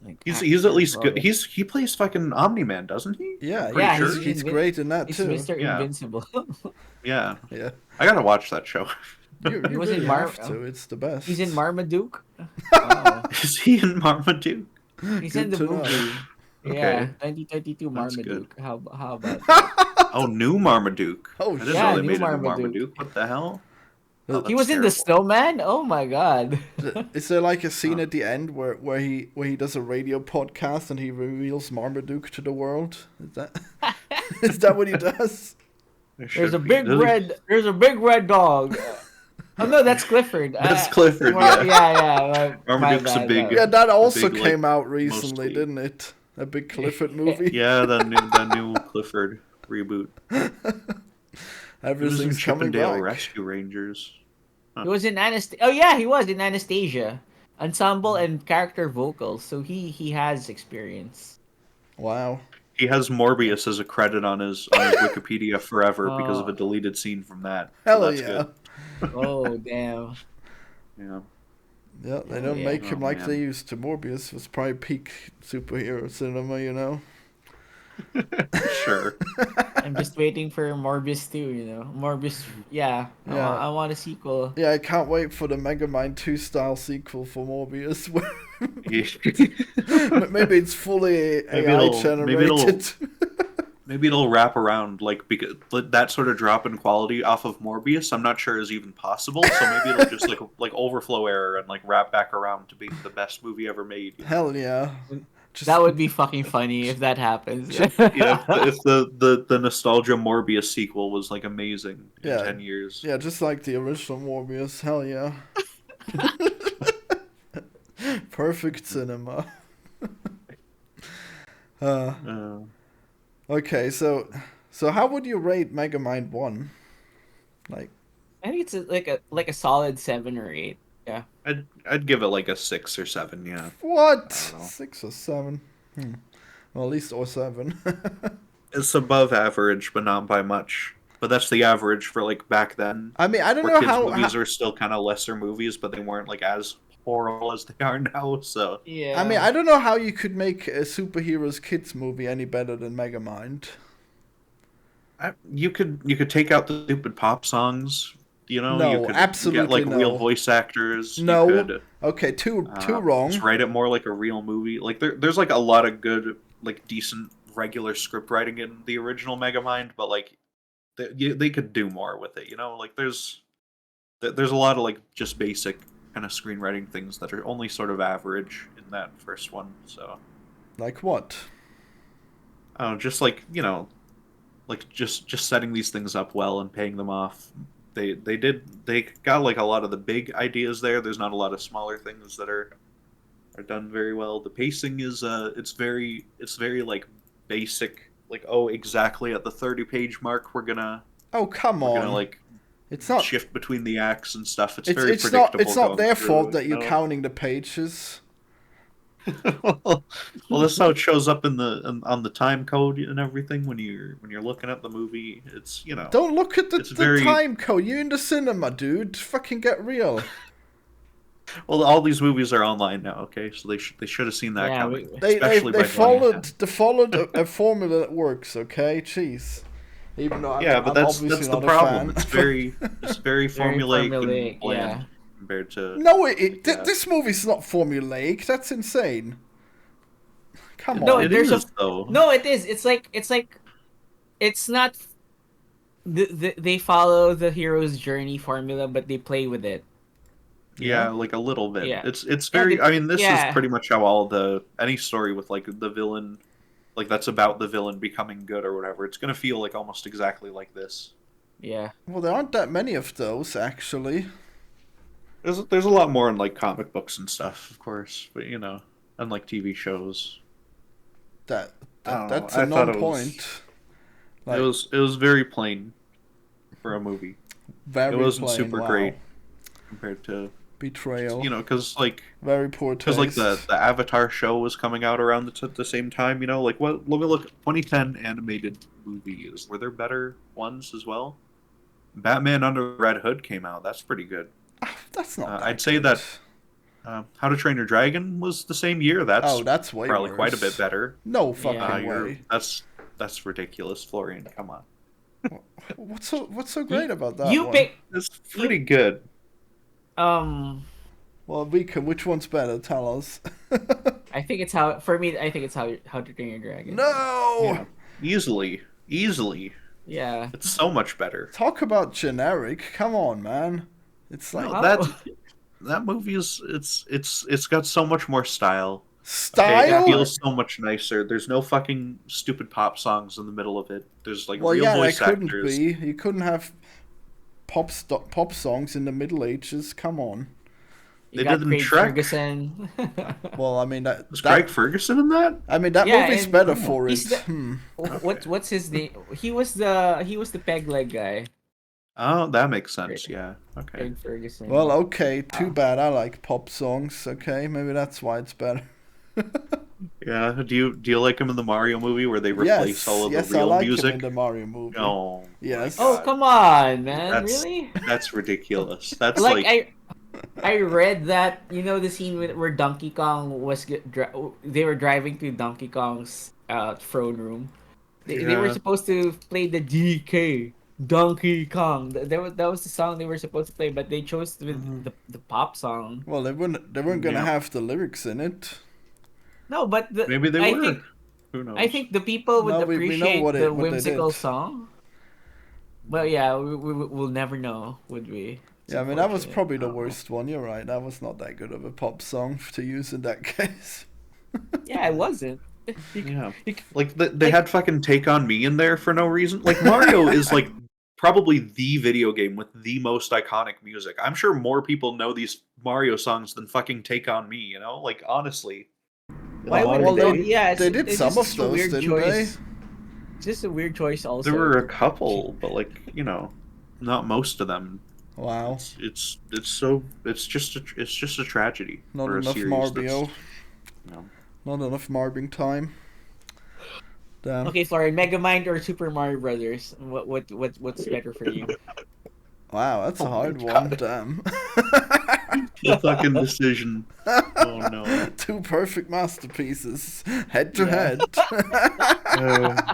Speaker 2: Like,
Speaker 3: he's
Speaker 2: actor,
Speaker 3: at least good.
Speaker 2: well,
Speaker 3: He plays fucking Omni Man, doesn't he?
Speaker 1: Yeah,
Speaker 3: I'm pretty
Speaker 2: yeah,
Speaker 3: sure.
Speaker 1: he's great in that
Speaker 2: He's
Speaker 1: too.
Speaker 2: Mr.
Speaker 3: Yeah.
Speaker 2: Invincible.
Speaker 3: Yeah,
Speaker 1: Yeah,
Speaker 3: I gotta watch that show.
Speaker 1: you
Speaker 2: He was
Speaker 1: really
Speaker 2: in
Speaker 1: have to. It's the best.
Speaker 2: He's in Marmaduke. Oh.
Speaker 3: Is he in Marmaduke?
Speaker 2: He's in
Speaker 1: Good
Speaker 2: the
Speaker 1: to know.
Speaker 2: movie.
Speaker 3: Okay.
Speaker 2: Yeah, 2022
Speaker 3: That's
Speaker 2: Marmaduke. How about that?
Speaker 3: Oh, new Marmaduke.
Speaker 1: Oh,
Speaker 3: I didn't
Speaker 2: yeah,
Speaker 3: know they
Speaker 2: new
Speaker 3: made a new
Speaker 2: Marmaduke.
Speaker 3: Marmaduke. What the hell?
Speaker 1: He
Speaker 3: that's
Speaker 2: He was in the
Speaker 3: terrible.
Speaker 2: Snowman. Oh my god.
Speaker 1: Is there like a scene at the end where he does a radio podcast and he reveals Marmaduke to the world? Is that what he does?
Speaker 3: There
Speaker 2: There's
Speaker 3: should
Speaker 2: a
Speaker 3: be.
Speaker 2: big red dog. Oh no, that's Clifford.
Speaker 3: That's Clifford,
Speaker 2: Yeah,
Speaker 3: yeah.
Speaker 2: My
Speaker 3: Marmaduke's a
Speaker 2: bad,
Speaker 3: big-
Speaker 1: Yeah, that also
Speaker 3: big,
Speaker 1: came
Speaker 3: like,
Speaker 1: out recently,
Speaker 3: mostly-
Speaker 1: didn't it? A big Clifford movie.
Speaker 3: Yeah, the new Clifford reboot. He was in
Speaker 1: Everything's coming
Speaker 3: Chippendale
Speaker 1: back.
Speaker 3: Rescue Rangers.
Speaker 2: He was in Anastasia. Oh yeah, he was in Anastasia. Ensemble and character vocals, so he has experience.
Speaker 1: Wow.
Speaker 3: He has Morbius as a credit on his Wikipedia forever because of a
Speaker 2: Oh.
Speaker 3: deleted scene from that. So
Speaker 1: Hell
Speaker 3: that's
Speaker 1: yeah.
Speaker 3: good.
Speaker 2: Oh damn.
Speaker 3: Yeah.
Speaker 1: Yeah, they
Speaker 2: Hell
Speaker 1: don't
Speaker 2: yeah.
Speaker 1: make
Speaker 3: Oh
Speaker 1: him like they
Speaker 3: man.
Speaker 1: used to. Morbius was probably peak superhero cinema, you know?
Speaker 3: Sure.
Speaker 2: I'm just waiting for Morbius 2, you know. Morbius, yeah.
Speaker 1: Yeah.
Speaker 2: I want a sequel.
Speaker 1: Yeah, I can't wait for the Megamind 2 style sequel for Morbius. Maybe it's fully
Speaker 3: maybe
Speaker 1: AI
Speaker 3: it'll maybe it'll
Speaker 1: generated.
Speaker 3: maybe it'll wrap around like because that sort of drop in quality off of Morbius. I'm not sure is even possible. So maybe it'll just like overflow error and like wrap back around to being the best movie ever made. You know?
Speaker 1: Hell yeah.
Speaker 2: That
Speaker 1: Just
Speaker 2: would be fucking funny if that happens.
Speaker 3: Yeah, if the nostalgia Morbius sequel was like amazing in
Speaker 1: yeah.
Speaker 3: 10 years.
Speaker 1: Yeah, just like the original Morbius. Hell yeah. Perfect cinema. uh,
Speaker 3: Uh,
Speaker 1: okay, so how would you rate Megamind 1? Like,
Speaker 2: I think it's like a solid 7 or 8. Yeah.
Speaker 3: I'd give it like a 6 or 7. Yeah,
Speaker 1: what?
Speaker 3: I don't know.
Speaker 1: 6 or 7? Well, at least or 7.
Speaker 3: It's above average, but not by much. But that's the average for like back then,
Speaker 1: I mean, I don't
Speaker 3: where
Speaker 1: know
Speaker 3: kids'
Speaker 1: how
Speaker 3: movies are still kind of lesser movies, but they weren't like as horrible as they are now. So
Speaker 1: I mean,
Speaker 2: Yeah.
Speaker 1: I don't know how you could make a superheroes kids movie any better than Megamind.
Speaker 3: you could take out the stupid pop songs. You know, you
Speaker 1: No,
Speaker 3: could get
Speaker 1: absolutely
Speaker 3: like real
Speaker 1: no.
Speaker 3: voice actors. You
Speaker 1: No.
Speaker 3: could
Speaker 1: Okay, too
Speaker 3: just
Speaker 1: wrong.
Speaker 3: write it more like a real movie. Like there's like a lot of good, like decent regular script writing in the original Megamind, but like they could do more with it. You know, like there's a lot of like just basic kind of screenwriting things that are only sort of average in that first one. So
Speaker 1: Like what?
Speaker 3: I don't know, just like like just setting these things up well and paying them off. They got like a lot of the big ideas there. There's not a lot of smaller things that are done very well. The pacing is it's very like basic. Like, oh, exactly at the 30-page mark
Speaker 1: Oh, come
Speaker 3: we're gonna
Speaker 1: on.
Speaker 3: like
Speaker 1: It's not.
Speaker 3: shift between the acts and stuff. It's
Speaker 1: It's
Speaker 3: very
Speaker 1: it's not.
Speaker 3: predictable
Speaker 1: It's not
Speaker 3: going
Speaker 1: their
Speaker 3: through
Speaker 1: fault
Speaker 3: it,
Speaker 1: that you're counting the pages.
Speaker 3: well, that's how it shows up on the time code and everything when you're looking at the movie. It's
Speaker 1: Don't look at
Speaker 3: it's
Speaker 1: the
Speaker 3: very
Speaker 1: time code. You're in the cinema, dude. Fucking get real.
Speaker 3: well. All these movies are online now. Okay, so they should have seen that
Speaker 2: Yeah,
Speaker 3: coming,
Speaker 1: They
Speaker 3: especially by
Speaker 1: they followed a formula that works. Okay, jeez. Even though
Speaker 3: Yeah, but
Speaker 1: I'm
Speaker 3: that's
Speaker 1: obviously
Speaker 3: the
Speaker 1: not a
Speaker 3: problem.
Speaker 1: fan.
Speaker 3: It's very
Speaker 2: very
Speaker 3: formulaic and
Speaker 2: formulaic.
Speaker 3: bland
Speaker 2: Yeah.
Speaker 3: compared to
Speaker 1: No,
Speaker 3: yeah.
Speaker 1: this movie's not formulaic. That's insane. Come
Speaker 2: No,
Speaker 3: It
Speaker 1: on.
Speaker 2: there's a
Speaker 3: is though.
Speaker 2: no. It is. It's like it's not. They follow the hero's journey formula, but they play with it.
Speaker 3: Yeah,
Speaker 1: Yeah.
Speaker 3: like a little bit.
Speaker 2: Yeah.
Speaker 3: It's
Speaker 2: Yeah.
Speaker 3: very. I mean, this is
Speaker 2: Yeah.
Speaker 3: pretty much how all the any story with like the villain, like that's about the villain becoming good or whatever. It's gonna feel like almost exactly like this.
Speaker 2: Yeah.
Speaker 1: Well, there aren't that many of those actually.
Speaker 3: There's a lot more in like comic books and stuff, of course, but and like TV shows.
Speaker 1: That,
Speaker 3: I don't know.
Speaker 1: that's a
Speaker 3: I thought it was
Speaker 1: non-point.
Speaker 3: it
Speaker 1: Like
Speaker 3: was it was very plain for a movie.
Speaker 1: very
Speaker 3: It wasn't
Speaker 1: plain.
Speaker 3: super
Speaker 1: Wow.
Speaker 3: great compared to
Speaker 1: Betrayal.
Speaker 3: because like
Speaker 1: Very poor taste.
Speaker 3: because like the Avatar show was coming out around the same time. Like what? Let me look. 2010 animated movies. Were there better ones as well? Batman Under Red Hood came out. That's pretty good.
Speaker 1: That's not. That
Speaker 3: I'd say
Speaker 1: good.
Speaker 3: that How to Train Your Dragon was the same year. That's
Speaker 1: That's way
Speaker 3: probably
Speaker 1: worse.
Speaker 3: quite a bit better.
Speaker 1: No fucking
Speaker 2: Yeah.
Speaker 1: way.
Speaker 3: That's ridiculous, Florian. Come on.
Speaker 1: What's so great about that
Speaker 2: You
Speaker 1: one?
Speaker 2: pick.
Speaker 3: It's pretty good.
Speaker 1: Well, which one's better? Tell us.
Speaker 2: I think it's how for me. I think it's how to Train Your Dragon.
Speaker 1: No.
Speaker 3: Yeah. Easily.
Speaker 2: Yeah.
Speaker 3: It's so much better.
Speaker 1: Talk about generic. Come on, man. It's like
Speaker 3: No, that movie is it's got so much more style. Okay,
Speaker 1: style.
Speaker 3: it feels so much nicer. There's no fucking stupid pop songs in the middle of it. There's like
Speaker 1: Well,
Speaker 3: real
Speaker 1: yeah, there
Speaker 3: voice
Speaker 1: couldn't
Speaker 3: actors.
Speaker 1: be. You couldn't have pop songs in the Middle Ages. Come on.
Speaker 2: You
Speaker 3: They
Speaker 2: got
Speaker 3: did in
Speaker 2: Craig
Speaker 3: Shrek.
Speaker 2: Ferguson.
Speaker 1: Well, I mean
Speaker 3: Was Craig Ferguson in that?
Speaker 2: Yeah,
Speaker 1: movie's
Speaker 2: and
Speaker 1: better for it.
Speaker 2: he's the- what's his name? He was the peg leg guy.
Speaker 3: Oh, that makes sense. Yeah. Okay.
Speaker 2: Craig Ferguson.
Speaker 1: Well, okay, too bad. I like pop songs. Okay, maybe that's why it's better.
Speaker 3: Yeah. Do you like him in the Mario movie where they replace all of the
Speaker 1: Yes, I
Speaker 3: real
Speaker 1: like him in
Speaker 3: music?
Speaker 1: the Mario movie.
Speaker 3: Oh my
Speaker 1: Yes.
Speaker 2: Oh,
Speaker 3: god.
Speaker 2: come on, man.
Speaker 3: That's
Speaker 2: Really?
Speaker 3: that's ridiculous. That's
Speaker 2: Like
Speaker 3: like
Speaker 2: I read that the scene where Donkey Kong they were driving to Donkey Kong's throne room. They were
Speaker 3: yeah.
Speaker 2: supposed to play the DK Donkey Kong. That was the song they were supposed to play, but they chose the pop song.
Speaker 1: Well, they weren't gonna
Speaker 3: Yeah.
Speaker 1: have the lyrics in it.
Speaker 2: No, but
Speaker 3: Maybe they
Speaker 2: I
Speaker 3: were.
Speaker 2: think
Speaker 3: Who
Speaker 2: I
Speaker 3: knows?
Speaker 2: think the people would
Speaker 1: No, we know
Speaker 2: appreciate the
Speaker 1: what they
Speaker 2: whimsical
Speaker 1: did.
Speaker 2: song. Well, yeah, we'll never know, would we? It's
Speaker 1: Yeah, I mean that was
Speaker 2: unfortunate.
Speaker 1: probably the
Speaker 3: Oh.
Speaker 1: worst one. You're right. That was not that good of a pop song to use in that case.
Speaker 2: Yeah, it wasn't.
Speaker 3: Yeah.
Speaker 2: You,
Speaker 3: Like they
Speaker 2: like,
Speaker 3: had fucking Take on Me in there for no reason. Like Mario is like probably the video game with the most iconic music. I'm sure more people know these Mario songs than fucking Take on Me, you know? Like honestly. In the
Speaker 2: why
Speaker 3: modern
Speaker 2: would
Speaker 1: Well,
Speaker 3: day,
Speaker 2: yeah,
Speaker 1: they did
Speaker 2: it's
Speaker 1: some
Speaker 2: just
Speaker 1: of
Speaker 2: a
Speaker 1: those,
Speaker 2: weird
Speaker 1: didn't they?
Speaker 2: choice. It's just a weird choice
Speaker 3: there
Speaker 2: also.
Speaker 3: were a couple, but like, not most of them.
Speaker 1: Wow,
Speaker 3: It's just a tragedy
Speaker 1: not
Speaker 3: for a
Speaker 1: enough
Speaker 3: series that's
Speaker 1: Mario,
Speaker 3: you know.
Speaker 1: not enough Marbing time. Damn.
Speaker 2: Okay, Florian, Megamind or Super Mario Brothers? What's better for you?
Speaker 1: Wow, that's a
Speaker 3: Oh my
Speaker 1: hard one.
Speaker 3: god.
Speaker 1: Damn.
Speaker 3: The fucking decision. Oh no.
Speaker 1: Two perfect masterpieces, head to
Speaker 2: Yeah.
Speaker 1: head.
Speaker 3: Uh,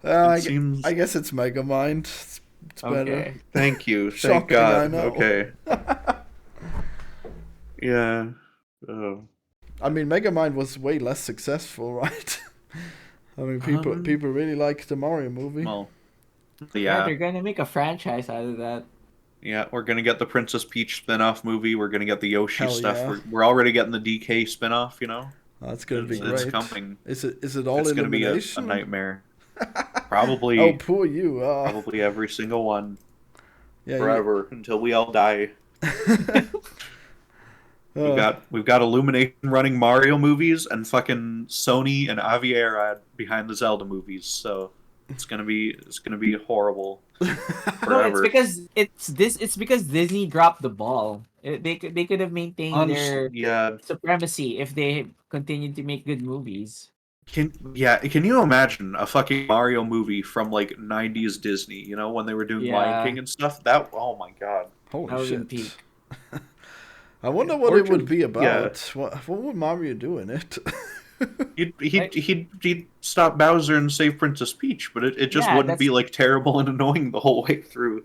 Speaker 1: I,
Speaker 3: it seems
Speaker 1: I guess it's Megamind. It's better.
Speaker 2: Okay.
Speaker 3: Thank you. Thank
Speaker 1: Shocking, I
Speaker 3: God.
Speaker 1: know.
Speaker 3: Okay. Yeah. Oh.
Speaker 1: I mean, Megamind was way less successful, right? I mean, people
Speaker 3: Um,
Speaker 1: people really like the Mario movie.
Speaker 3: well,
Speaker 2: Yeah,
Speaker 3: yeah.
Speaker 2: they're gonna make a franchise out of that.
Speaker 3: Yeah, we're gonna get the Princess Peach spin-off movie. We're gonna get the Yoshi
Speaker 1: Hell
Speaker 3: stuff.
Speaker 1: yeah.
Speaker 3: We're already getting the DK spin-off, you know?
Speaker 1: That's gonna be
Speaker 3: It's
Speaker 1: great.
Speaker 3: coming.
Speaker 1: Is it all
Speaker 3: It's gonna be a
Speaker 1: elimination?
Speaker 3: nightmare.
Speaker 1: Oh,
Speaker 3: Probably
Speaker 1: poor you.
Speaker 3: probably every single one.
Speaker 1: Yeah.
Speaker 3: Forever until we all die. We've
Speaker 1: Uh,
Speaker 3: got Illumination running Mario movies and fucking Sony and Aviera behind the Zelda movies. So it's gonna be horrible
Speaker 2: No,
Speaker 3: forever.
Speaker 2: it's because Disney dropped the ball. They could have maintained their
Speaker 3: Yeah.
Speaker 2: supremacy if they continued to make good movies.
Speaker 3: Can you imagine a fucking Mario movie from like 90s Disney, when they were doing Lion
Speaker 2: Yeah,
Speaker 3: King and stuff? That, oh my god.
Speaker 2: that
Speaker 1: Holy
Speaker 2: would
Speaker 1: shit.
Speaker 2: peak.
Speaker 1: I wonder what
Speaker 3: Or
Speaker 1: it would
Speaker 3: just,
Speaker 1: be
Speaker 3: yeah.
Speaker 1: about. What would Mario do in it?
Speaker 3: He'd stop Bowser and save Princess Peach, but it just
Speaker 2: Yeah,
Speaker 3: wouldn't be
Speaker 2: that's
Speaker 3: like terrible and annoying the whole way through.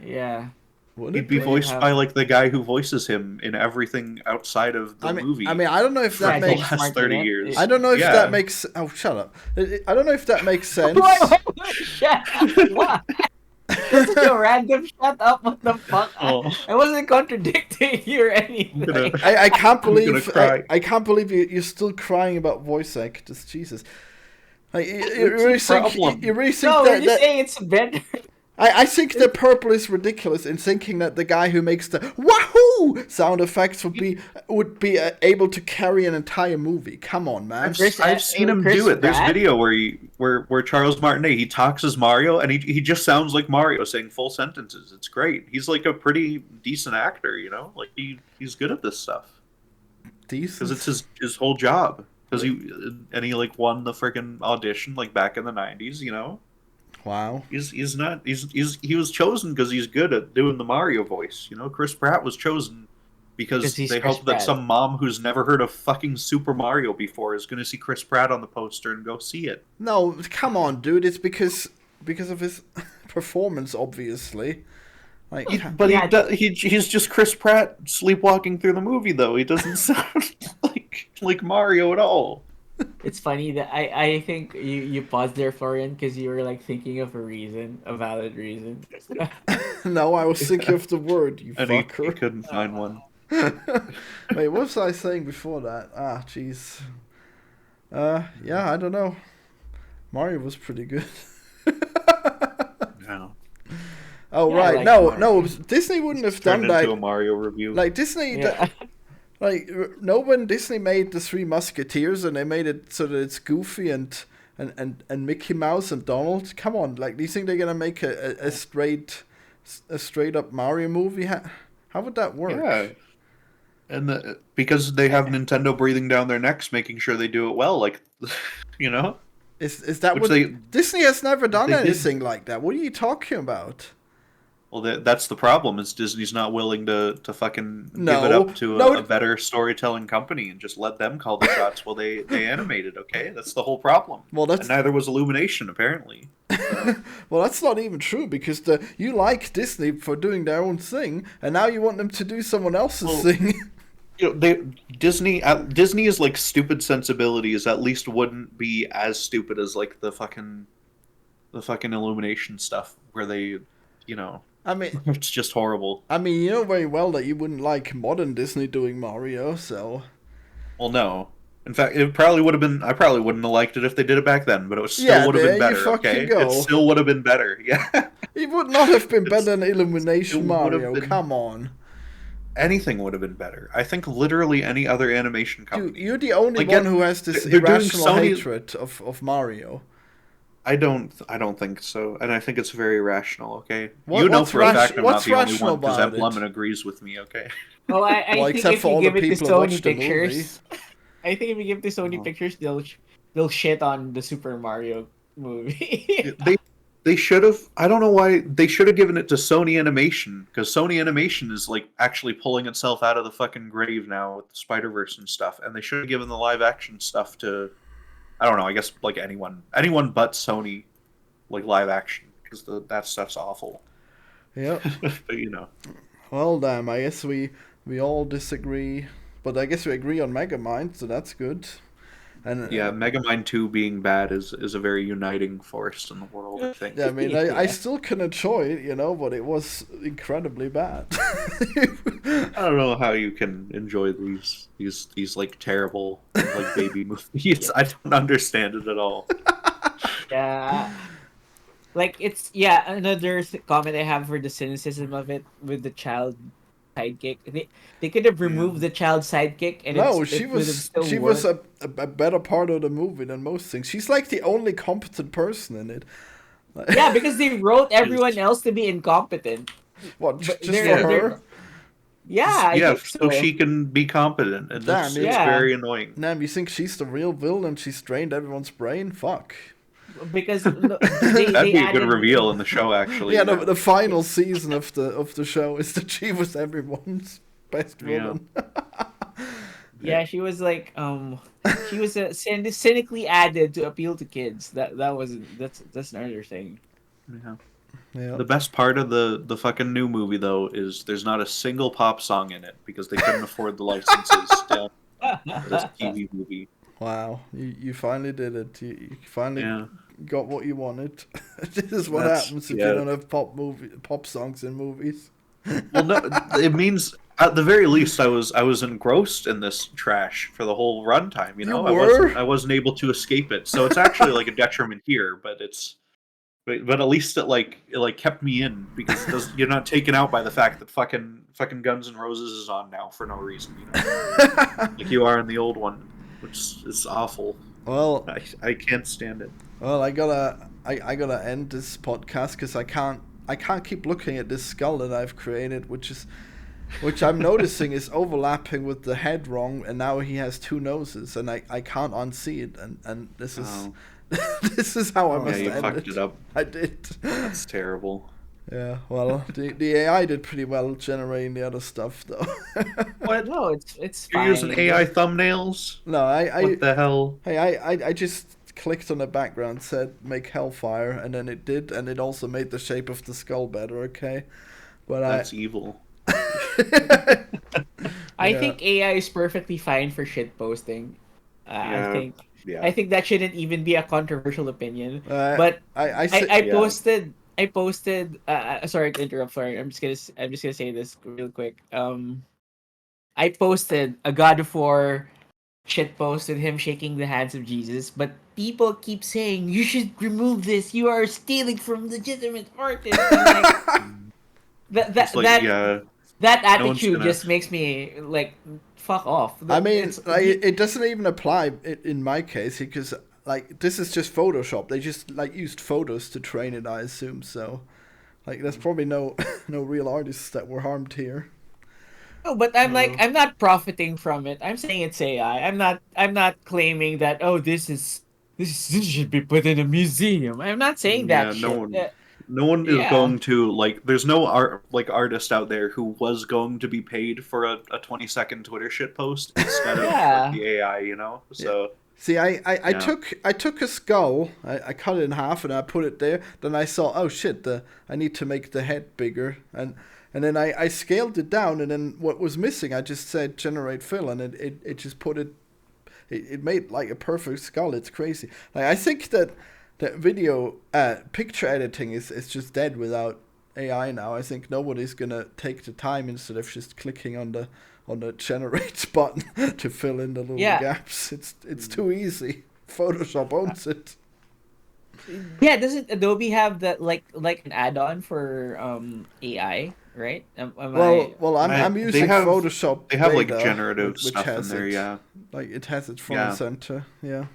Speaker 2: yeah.
Speaker 1: Would
Speaker 3: He'd
Speaker 1: it
Speaker 3: be
Speaker 1: be?
Speaker 2: They
Speaker 3: voiced
Speaker 2: have
Speaker 3: by like the guy who voices him in everything outside of the movie
Speaker 1: I don't know if
Speaker 3: for
Speaker 1: that
Speaker 3: the
Speaker 1: makes.
Speaker 3: last 30 years.
Speaker 1: I don't know if
Speaker 3: Yeah.
Speaker 1: that makes. Oh, shut up! I don't know if that makes sense.
Speaker 2: Shut up! What? That's such a random shut up. What the fuck?
Speaker 3: Oh,
Speaker 2: I wasn't contradicting you or anything.
Speaker 3: gonna-
Speaker 1: I can't
Speaker 3: I'm gonna
Speaker 1: believe
Speaker 3: cry.
Speaker 1: I can't believe you're still crying about voice actors. Jesus, like, you
Speaker 3: What's
Speaker 1: really
Speaker 3: the
Speaker 1: think
Speaker 3: problem?
Speaker 1: you really think
Speaker 2: No, we're
Speaker 1: that,
Speaker 2: just
Speaker 1: that
Speaker 2: saying it's better.
Speaker 1: I think the purple is ridiculous in thinking that the guy who makes the wahoo sound effects would be able to carry an entire movie. Come on, man.
Speaker 3: I've seen him
Speaker 2: Chris
Speaker 3: do it. There's
Speaker 2: Pratt?
Speaker 3: video where Charles Martinet, he talks as Mario and he just sounds like Mario saying full sentences. It's great. He's like a pretty decent actor, like he's good at this stuff because
Speaker 1: Decent.
Speaker 3: it's his whole job. Because he like won the freaking audition like back in the 90s.
Speaker 1: Wow.
Speaker 3: He was chosen because he's good at doing the Mario voice. Chris Pratt was chosen because
Speaker 2: 'Cause he's
Speaker 3: they
Speaker 2: Chris
Speaker 3: hope that
Speaker 2: Pratt.
Speaker 3: some mom who's never heard of fucking Super Mario before is going to see Chris Pratt on the poster and go see it.
Speaker 1: No, come on, dude. It's because of his performance, obviously. Like,
Speaker 3: But
Speaker 2: Yeah.
Speaker 3: he's just Chris Pratt sleepwalking through the movie though. He doesn't sound like Mario at all.
Speaker 2: It's funny that I think you paused there, Florian, because you were like thinking of a valid reason.
Speaker 1: no, I was thinking of the word, you
Speaker 3: And he
Speaker 1: fucker.
Speaker 3: couldn't find one.
Speaker 1: Wait, what was I saying before that? Ah, jeez. Yeah, I don't know. Mario was pretty good.
Speaker 3: No.
Speaker 1: Oh,
Speaker 2: Yeah, I
Speaker 1: right.
Speaker 2: like
Speaker 1: No,
Speaker 2: Mario.
Speaker 1: no, Disney wouldn't have done
Speaker 3: Turned into a
Speaker 1: that.
Speaker 3: Mario review.
Speaker 1: Like, Disney,
Speaker 2: Yeah.
Speaker 1: when Disney made the Three Musketeers and they made it so that it's Goofy and Mickey Mouse and Donald, come on, like, do you think they're gonna make a straight up Mario movie? How would that work?
Speaker 3: Yeah. And because they have Nintendo breathing down their necks, making sure they do it well, like, you know,
Speaker 1: Is that
Speaker 3: which
Speaker 1: what
Speaker 3: they
Speaker 1: Disney has never done
Speaker 3: they did.
Speaker 1: anything like that? What are you talking about?
Speaker 3: Well, that's the problem. Is Disney's not willing to fucking give it
Speaker 1: No,
Speaker 3: up to
Speaker 1: no.
Speaker 3: a better storytelling company and just let them call the shots while they animated. Okay, that's the whole problem.
Speaker 1: Well,
Speaker 3: And neither was Illumination, apparently.
Speaker 1: well, that's not even true because you like Disney for doing their own thing, and now you want them to do someone else's thing.
Speaker 3: You know, Disney's like stupid sensibilities at least wouldn't be as stupid as like the fucking Illumination stuff where they, you know,
Speaker 1: I mean,
Speaker 3: it's just horrible.
Speaker 1: I mean, you know very well that you wouldn't like modern Disney doing Mario, so.
Speaker 3: Well, no. In fact, it probably would have been. I probably wouldn't have liked it if they did it back then, but it still would have been better. Okay,
Speaker 1: go.
Speaker 3: It still would have been better. Yeah.
Speaker 1: It would not have been better than Illumination Mario.
Speaker 3: Been,
Speaker 1: come on.
Speaker 3: Anything would have been better. I think literally any other animation company.
Speaker 1: Dude, you're the only one who has this irrational hatred of Mario.
Speaker 3: I don't think so, and I think it's very rational. Okay,
Speaker 1: you know
Speaker 3: for a fact I'm not the only one because Lemon agrees with me. Okay.
Speaker 2: Well, I
Speaker 1: well,
Speaker 2: think
Speaker 1: except
Speaker 2: if
Speaker 1: for
Speaker 2: you
Speaker 1: all
Speaker 2: give
Speaker 1: the
Speaker 2: it to
Speaker 1: people who
Speaker 2: Sony
Speaker 1: watched the
Speaker 2: Pictures,
Speaker 1: movie.
Speaker 2: I think if you give it to Sony Pictures, they'll shit on the Super Mario movie.
Speaker 3: They should have. I don't know why they should have given it to Sony Animation because Sony Animation is like actually pulling itself out of the fucking grave now with the Spider-Verse and stuff, and they should have given the live action stuff to. I don't know. I guess like anyone but Sony, like live action because that stuff's awful.
Speaker 1: Yeah.
Speaker 3: But you know.
Speaker 1: Well, damn. I guess we all disagree, but I guess we agree on Megamind, so that's good. And
Speaker 3: yeah, Megamind 2 being bad is a very uniting force in the world, I think.
Speaker 1: Yeah, I mean, I still can enjoy it, you know, but it was incredibly bad.
Speaker 3: I don't know how you can enjoy these like terrible like baby movies. I don't understand it at all.
Speaker 2: Yeah. Like it's another comment I have for the cynicism of it with the child sidekick. They could have removed the child sidekick and
Speaker 1: she was a better part of the movie than most things. She's like the only competent person in it.
Speaker 2: Yeah, because they wrote everyone else to be incompetent.
Speaker 1: What, just for her?
Speaker 2: Yeah,
Speaker 3: so she can be competent, and it's very annoying.
Speaker 1: Nam, you think she's the real villain? She's drained everyone's brain? Fuck.
Speaker 2: Because
Speaker 3: that'd be a good reveal in the show, actually.
Speaker 1: Yeah, the final season of the show is that she was everyone's best villain.
Speaker 2: Yeah, she was like she was cynically added to appeal to kids. That's another thing.
Speaker 3: Yeah. The best part of the fucking new movie though is there's not a single pop song in it because they couldn't afford the licenses for this TV movie.
Speaker 1: Wow, you finally did it. You finally got what you wanted. This is what happens if you don't have pop songs in movies.
Speaker 3: Well, no, it means at the very least I was engrossed in this trash for the whole runtime. You know, I wasn't able to escape it. So it's actually like a detriment here, but at least it kept me in because you're not taken out by the fact that fucking Guns N' Roses is on now for no reason. You know, like you are in the old one. Which is awful.
Speaker 1: Well,
Speaker 3: I can't stand it.
Speaker 1: Well, I gotta end this podcast because I can't keep looking at this skull that I've created, which I'm noticing is overlapping with the head wrong, and now he has two noses, and I can't unsee it, and this is this is how I must end it.
Speaker 3: Yeah, you fucked it up.
Speaker 1: I did.
Speaker 3: That's terrible.
Speaker 1: Yeah, well, the AI did pretty well generating the other stuff, though.
Speaker 2: What? No, it's
Speaker 3: You're
Speaker 2: fine.
Speaker 3: using AI thumbnails?
Speaker 1: No,
Speaker 3: what the hell?
Speaker 1: Hey, I just clicked on the background, said make hellfire, and then it did, and it also made the shape of the skull better. Okay, but
Speaker 3: that's evil.
Speaker 2: I think AI is perfectly fine for shit posting. I think that shouldn't even be a controversial opinion. But I posted. Sorry to interrupt. Sorry, I'm just gonna say this real quick. I posted a God of War shit post with him shaking the hands of Jesus, but people keep saying you should remove this. You are stealing from legitimate artists. That attitude just makes me like fuck off.
Speaker 1: I mean, it doesn't even apply in my case because. Like, this is just Photoshop. They just, used photos to train it, I assume, so... there's probably no real artists that were harmed here.
Speaker 2: No, but I'm not profiting from it. I'm saying it's AI. I'm not claiming that this should be put in a museum. I'm not saying that
Speaker 3: Yeah, no
Speaker 2: shit.
Speaker 3: one, no one is
Speaker 2: Yeah.
Speaker 3: going to like. There's no artist out there who was going to be paid for a 20-second Twitter shit post instead of like
Speaker 2: Yeah.
Speaker 3: the AI. You know, so
Speaker 1: See, I
Speaker 3: yeah.
Speaker 1: took a skull, I cut it in half and I put it there. Then I saw, oh shit, I need to make the head bigger, and then I scaled it down, and then what was missing, I just said generate fill, and it just put it made like a perfect skull. It's crazy. Like I think that video picture editing is just dead without AI now. I think nobody's gonna take the time instead of just clicking on the generate button to fill in the little
Speaker 2: Yeah.
Speaker 1: gaps. It's too easy. Photoshop owns it.
Speaker 2: Yeah, doesn't Adobe have that like an add-on for AI, right?
Speaker 1: Well, I'm using Photoshop.
Speaker 3: They have like
Speaker 1: Beta,
Speaker 3: generative
Speaker 1: which
Speaker 3: stuff in
Speaker 1: has
Speaker 3: there.
Speaker 1: it.
Speaker 3: Yeah,
Speaker 1: Like it has it front and
Speaker 3: Yeah.
Speaker 1: center. Yeah.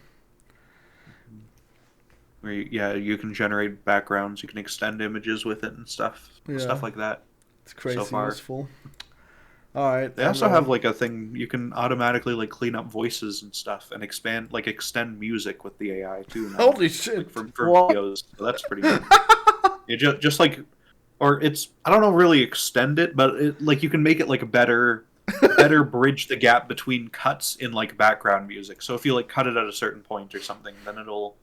Speaker 3: where you can generate backgrounds, you can extend images with it and stuff
Speaker 1: Yeah.
Speaker 3: like that.
Speaker 1: It's crazy
Speaker 3: far.
Speaker 1: useful. All right.
Speaker 3: They also have like a thing you can automatically like clean up voices and stuff and extend music with the AI too. Now.
Speaker 1: Holy
Speaker 3: Like
Speaker 1: shit.
Speaker 3: for
Speaker 2: What?
Speaker 3: videos, so that's pretty good. It just like, or it's I don't know really extend it, but like you can make it like a better bridge the gap between cuts in like background music. So if you like cut it at a certain point or something, then it'll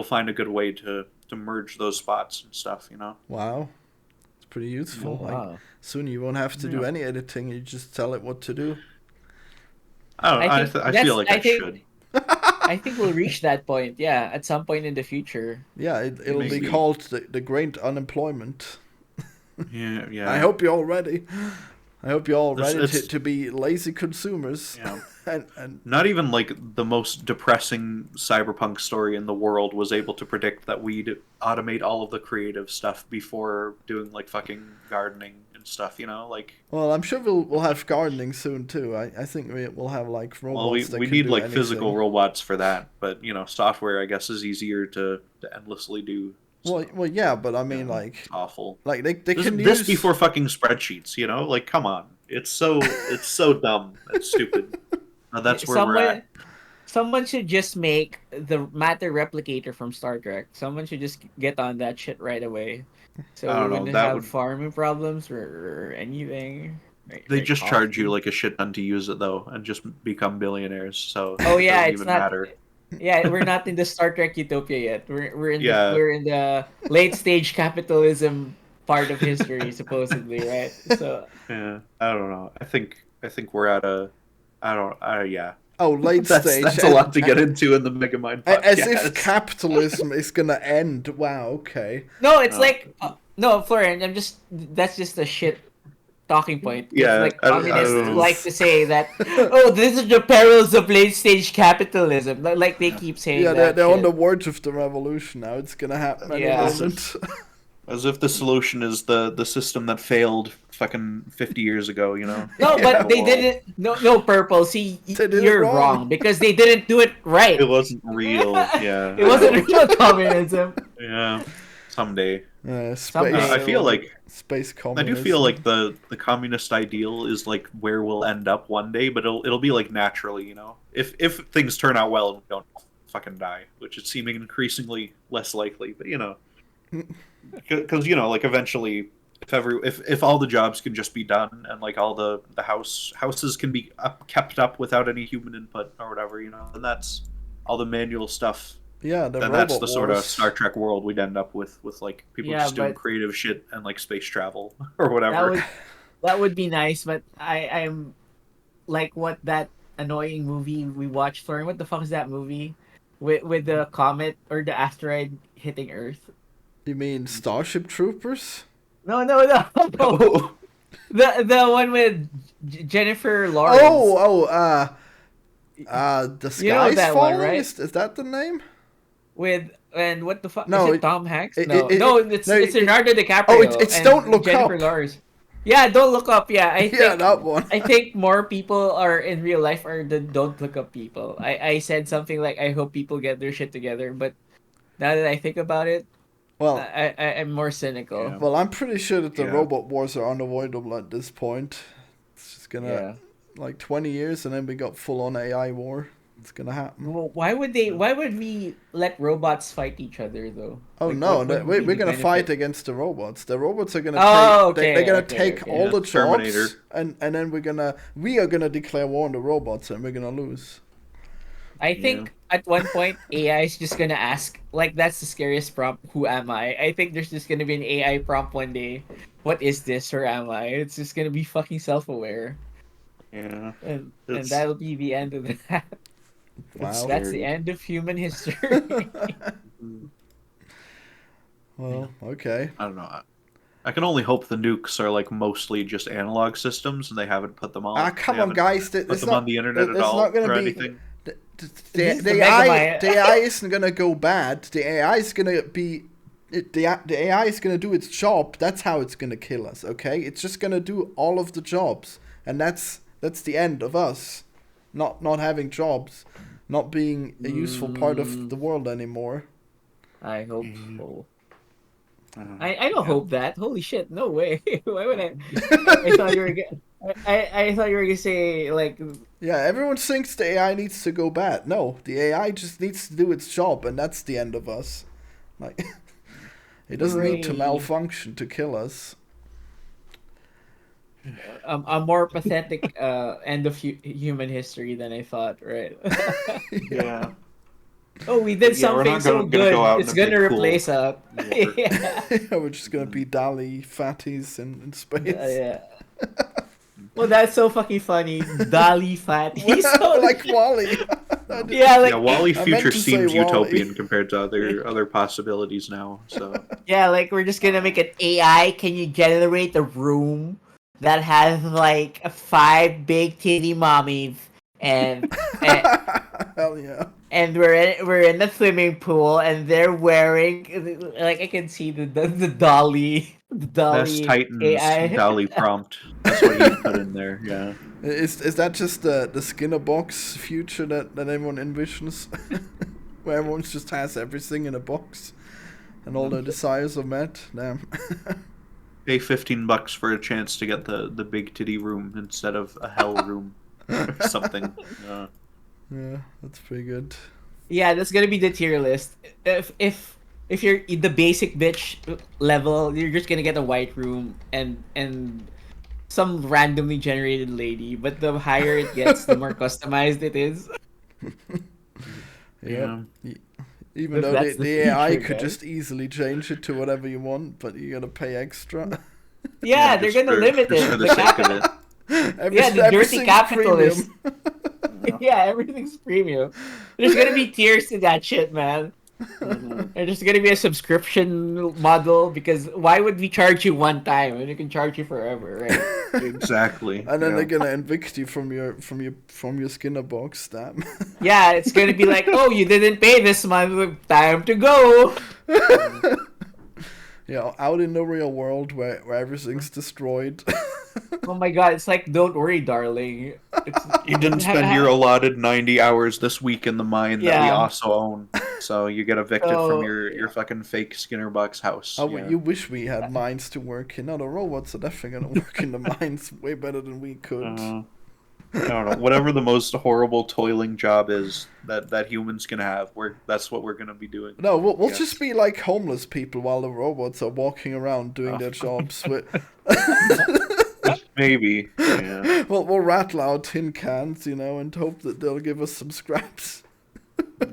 Speaker 3: find a good way to merge those spots and stuff. You know.
Speaker 1: Wow. It's pretty useful.
Speaker 2: Oh,
Speaker 1: Like
Speaker 2: wow.
Speaker 1: soon you won't have to do
Speaker 3: Yeah.
Speaker 1: any editing. You just tell it what to do.
Speaker 3: I don't know.
Speaker 2: I
Speaker 3: I,
Speaker 2: think
Speaker 3: I feel like I
Speaker 2: think
Speaker 3: should.
Speaker 2: I think we'll reach that point. Yeah, at some point in the future.
Speaker 1: Yeah, it'll be
Speaker 3: Maybe.
Speaker 1: called the great unemployment.
Speaker 3: Yeah, yeah.
Speaker 1: I hope you're all ready. I hope you're all ready
Speaker 3: It's-
Speaker 1: to be lazy consumers.
Speaker 3: Yeah.
Speaker 1: and
Speaker 3: Not even like the most depressing cyberpunk story in the world was able to predict that we'd automate all of the creative stuff before doing like fucking gardening and stuff, you know? Like,
Speaker 1: well, I'm sure we'll have gardening soon too. I think we'll have like robots
Speaker 3: well, we
Speaker 1: that
Speaker 3: we
Speaker 1: can
Speaker 3: need
Speaker 1: do
Speaker 3: like
Speaker 1: anything.
Speaker 3: physical robots for that, but you know, software I guess is easier to endlessly do. So,
Speaker 1: Well, yeah, but I mean,
Speaker 3: yeah,
Speaker 1: like
Speaker 3: it's awful.
Speaker 1: they
Speaker 3: This,
Speaker 1: can
Speaker 3: this
Speaker 1: use
Speaker 3: before fucking spreadsheets, you know? Like, come on. It's so dumb. It's stupid. That's where we're at.
Speaker 2: Someone should just make the matter replicator from Star Trek. Someone should just get on that shit right away. So
Speaker 3: I
Speaker 2: we
Speaker 3: don't know,
Speaker 2: wouldn't
Speaker 3: that
Speaker 2: have
Speaker 3: would-
Speaker 2: farming problems or anything.
Speaker 3: They just charge you
Speaker 2: often.
Speaker 3: like a shit ton to use it though, and just become billionaires. So
Speaker 2: Oh
Speaker 3: it
Speaker 2: yeah,
Speaker 3: doesn't
Speaker 2: it's
Speaker 3: even
Speaker 2: not.
Speaker 3: matter.
Speaker 2: Yeah, we're not in the Star Trek utopia yet.
Speaker 3: Yeah.
Speaker 2: We're in the late stage capitalism part of history, supposedly, right? So
Speaker 3: Yeah, I don't know. I think we're at a. I don't. Yeah.
Speaker 1: oh late stage.
Speaker 3: That's a lot to get into in the Megamind podcast.
Speaker 1: As if capitalism is gonna end. Wow. Okay.
Speaker 2: no, it's
Speaker 3: No.
Speaker 2: like no, Florian. That's just a shit talking point. 'Cause,
Speaker 3: Yeah,
Speaker 2: like
Speaker 3: I don't
Speaker 2: communists
Speaker 3: know.
Speaker 2: like to say that. Oh, this is the perils of late stage capitalism. Like they keep saying
Speaker 1: Yeah,
Speaker 2: that.
Speaker 1: they're on
Speaker 2: shit.
Speaker 1: the verge of the revolution now. It's gonna happen any
Speaker 2: Yeah.
Speaker 1: moment.
Speaker 3: As if the solution is the system that failed fucking 50 years ago. You know.
Speaker 2: No,
Speaker 1: Yeah.
Speaker 2: but they
Speaker 3: Well,
Speaker 2: didn't. No, Purple. See,
Speaker 1: They did it
Speaker 2: you're
Speaker 1: wrong.
Speaker 2: wrong because they didn't do it right.
Speaker 3: It wasn't real. Yeah.
Speaker 2: It wasn't real communism.
Speaker 3: Yeah. Someday.
Speaker 1: Space.
Speaker 2: Someday.
Speaker 3: I feel like
Speaker 1: Space
Speaker 3: I
Speaker 1: communism.
Speaker 3: do feel like the communist ideal is like where we'll end up one day, but it'll be like naturally, you know. If things turn out well and we don't fucking die, which is seeming increasingly less likely, but you know, because you know, like eventually, if all the jobs can just be done and like all the houses can be kept up without any human input or whatever, you know, then that's all the manual stuff.
Speaker 1: Yeah, the
Speaker 3: Then
Speaker 1: robot
Speaker 3: that's the sort of
Speaker 1: wars.
Speaker 3: Star Trek world we'd end up with like people
Speaker 2: Yeah,
Speaker 3: just doing
Speaker 2: but-
Speaker 3: creative shit and like space travel or whatever.
Speaker 2: That would be nice, but I'm like what that annoying movie we watched, Florian. What the fuck is that movie? With the comet or the asteroid hitting Earth?
Speaker 1: You mean Starship Troopers?
Speaker 2: No.
Speaker 3: Oh,
Speaker 2: The one with Jennifer Lawrence.
Speaker 1: The Sky's
Speaker 2: You know that
Speaker 1: Falling?
Speaker 2: one, right?
Speaker 1: Is that the name?
Speaker 2: And what the fuck?
Speaker 1: No,
Speaker 2: is it Tom Hanks?
Speaker 1: it-
Speaker 2: No,
Speaker 1: it-
Speaker 2: no,
Speaker 1: it-
Speaker 2: it's
Speaker 1: no,
Speaker 2: it's
Speaker 1: it-
Speaker 2: Leonardo DiCaprio.
Speaker 1: Oh, it's
Speaker 2: and
Speaker 1: Don't Look
Speaker 2: Jennifer
Speaker 1: Up.
Speaker 2: Lawrence. Yeah, Don't Look Up. Yeah, I think
Speaker 1: Yeah, that one.
Speaker 2: I think more people are in real life are the Don't Look Up people. I said something like I hope people get their shit together, but now that I think about it,
Speaker 1: Well,
Speaker 2: I'm more cynical.
Speaker 3: Yeah.
Speaker 1: well, I'm pretty sure that the
Speaker 3: Yeah.
Speaker 1: robot wars are unavoidable at this point. It's just gonna
Speaker 2: Yeah.
Speaker 1: like 20 years, and then we got full on AI war. It's gonna happen.
Speaker 2: Well, why would they? Why would we let robots fight each other though?
Speaker 1: Oh
Speaker 2: Like,
Speaker 1: no,
Speaker 2: what would
Speaker 1: we're
Speaker 2: be the
Speaker 1: gonna fight
Speaker 2: benefit?
Speaker 1: against the robots. The robots are gonna
Speaker 2: Oh,
Speaker 1: take.
Speaker 2: okay,
Speaker 1: They're gonna
Speaker 2: okay,
Speaker 1: take
Speaker 2: okay.
Speaker 1: all
Speaker 3: Yeah,
Speaker 1: the jobs,
Speaker 3: Terminator.
Speaker 1: and then we are gonna declare war on the robots, and we're gonna lose.
Speaker 2: I think at one point AI is just gonna ask, like, that's the scariest prompt. Who am I? I think there's just gonna be an AI prompt one day. What is this, or am I? It's just gonna be fucking self-aware,
Speaker 3: Yeah.
Speaker 2: and
Speaker 3: It's
Speaker 2: that'll be the end of that.
Speaker 1: Wow.
Speaker 2: That's the
Speaker 3: scary.
Speaker 2: end of human history.
Speaker 1: Well, okay.
Speaker 3: I don't know. I can only hope the nukes are like mostly just analog systems and they haven't put them all.
Speaker 1: Ah,
Speaker 3: they
Speaker 1: come on,
Speaker 3: haven't
Speaker 1: guys.
Speaker 3: put
Speaker 1: It's
Speaker 3: them on
Speaker 1: not.
Speaker 3: the internet at
Speaker 1: It's
Speaker 3: all
Speaker 1: not gonna
Speaker 3: or
Speaker 1: be.
Speaker 3: anything.
Speaker 1: The,
Speaker 2: This is
Speaker 1: the
Speaker 2: the
Speaker 1: AI,
Speaker 2: Megamind.
Speaker 1: the AI isn't gonna go bad. The AI is gonna be. The AI is gonna do its job. That's how it's gonna kill us. Okay, it's just gonna do all of the jobs, and that's the end of us, not having jobs, not being a useful part of the world anymore.
Speaker 2: I hope so.
Speaker 3: Uh,
Speaker 2: I don't
Speaker 3: yeah.
Speaker 2: hope that. Holy shit! No way. Why would I? I thought you were. I thought you were gonna say like.
Speaker 1: Yeah, everyone thinks the AI needs to go bad. No, the AI just needs to do its job, and that's the end of us. Like, it doesn't need to
Speaker 2: Hooray.
Speaker 1: malfunction to kill us.
Speaker 2: A more pathetic end of human history than I thought. Right.
Speaker 3: Yeah.
Speaker 2: Oh, we did
Speaker 3: Yeah, we're
Speaker 2: something
Speaker 3: not
Speaker 2: so
Speaker 3: gonna
Speaker 2: good.
Speaker 3: go out
Speaker 2: It's
Speaker 3: in a
Speaker 2: gonna
Speaker 3: big, cool
Speaker 2: replace us.
Speaker 3: war.
Speaker 2: Yeah.
Speaker 1: We're just gonna be Dali fatties in space.
Speaker 2: Yeah. Well, that's so fucking funny. Dolly fat. He's so
Speaker 1: Like Wally.
Speaker 2: yeah, like
Speaker 3: Yeah, Wally
Speaker 1: I meant
Speaker 3: future
Speaker 1: to say
Speaker 3: seems
Speaker 1: Wall-E.
Speaker 3: utopian compared to other possibilities now. So
Speaker 2: yeah, like we're just gonna make an AI. Can you generate a room that has like 5 big titty mommies and
Speaker 1: Hell yeah.
Speaker 2: and we're in the swimming pool and they're wearing like I can see the dolly
Speaker 3: Best Titans
Speaker 2: AI.
Speaker 3: Dolly prompt. That's what he'd put in there. Yeah.
Speaker 1: Is that just the Skinner box future that everyone envisions? Where everyone just has everything in a box and all their desires are met? Damn.
Speaker 3: Pay $15 for a chance to get the big titty room instead of a hell room or something.
Speaker 1: Yeah, that's pretty good.
Speaker 2: Yeah, that's gonna be the tier list. If you're in the basic bitch level, you're just gonna get a white room and some randomly generated lady. But the higher it gets, the more customized it is.
Speaker 1: Yep. Even though
Speaker 2: That's the
Speaker 1: the AI
Speaker 2: future,
Speaker 1: could
Speaker 2: guys.
Speaker 1: just easily change it to whatever you want, but you gotta pay extra.
Speaker 2: Yeah, they're
Speaker 3: just
Speaker 2: gonna limit
Speaker 3: just
Speaker 2: it.
Speaker 3: for the
Speaker 2: The
Speaker 3: sake of it.
Speaker 2: Yeah, the dirty
Speaker 1: everything's
Speaker 2: capitalist.
Speaker 1: premium.
Speaker 2: Yeah, everything's premium. There's gonna be tiers to that shit, man. There's gonna be a subscription model because why would we charge you one time when you can charge you forever, right?
Speaker 3: Exactly.
Speaker 1: And then
Speaker 3: yeah.
Speaker 1: they're gonna evict you from your Skinner box. Damn.
Speaker 2: Yeah, it's gonna be like, oh, you didn't pay this month, time to go.
Speaker 1: Yeah, out in the real world where everything's destroyed.
Speaker 2: Oh my god, it's like, don't worry, darling.
Speaker 3: You didn't spend your allotted 90 hours this week in the mine that we
Speaker 2: Yeah.
Speaker 3: also own. So you get evicted
Speaker 2: So,
Speaker 3: from your fucking fake Skinner box house.
Speaker 1: Oh,
Speaker 3: yeah.
Speaker 1: you wish we had mines to work in. No, the robots are definitely gonna work in the mines way better than we could.
Speaker 3: I don't know. Whatever the most horrible toiling job is that humans can have, that's what we're gonna be doing.
Speaker 1: No, we'll
Speaker 3: Yes.
Speaker 1: just be like homeless people while the robots are walking around doing their jobs.
Speaker 3: Maybe. Yeah.
Speaker 1: We'll rattle out tin cans, and hope that they'll give us some scraps.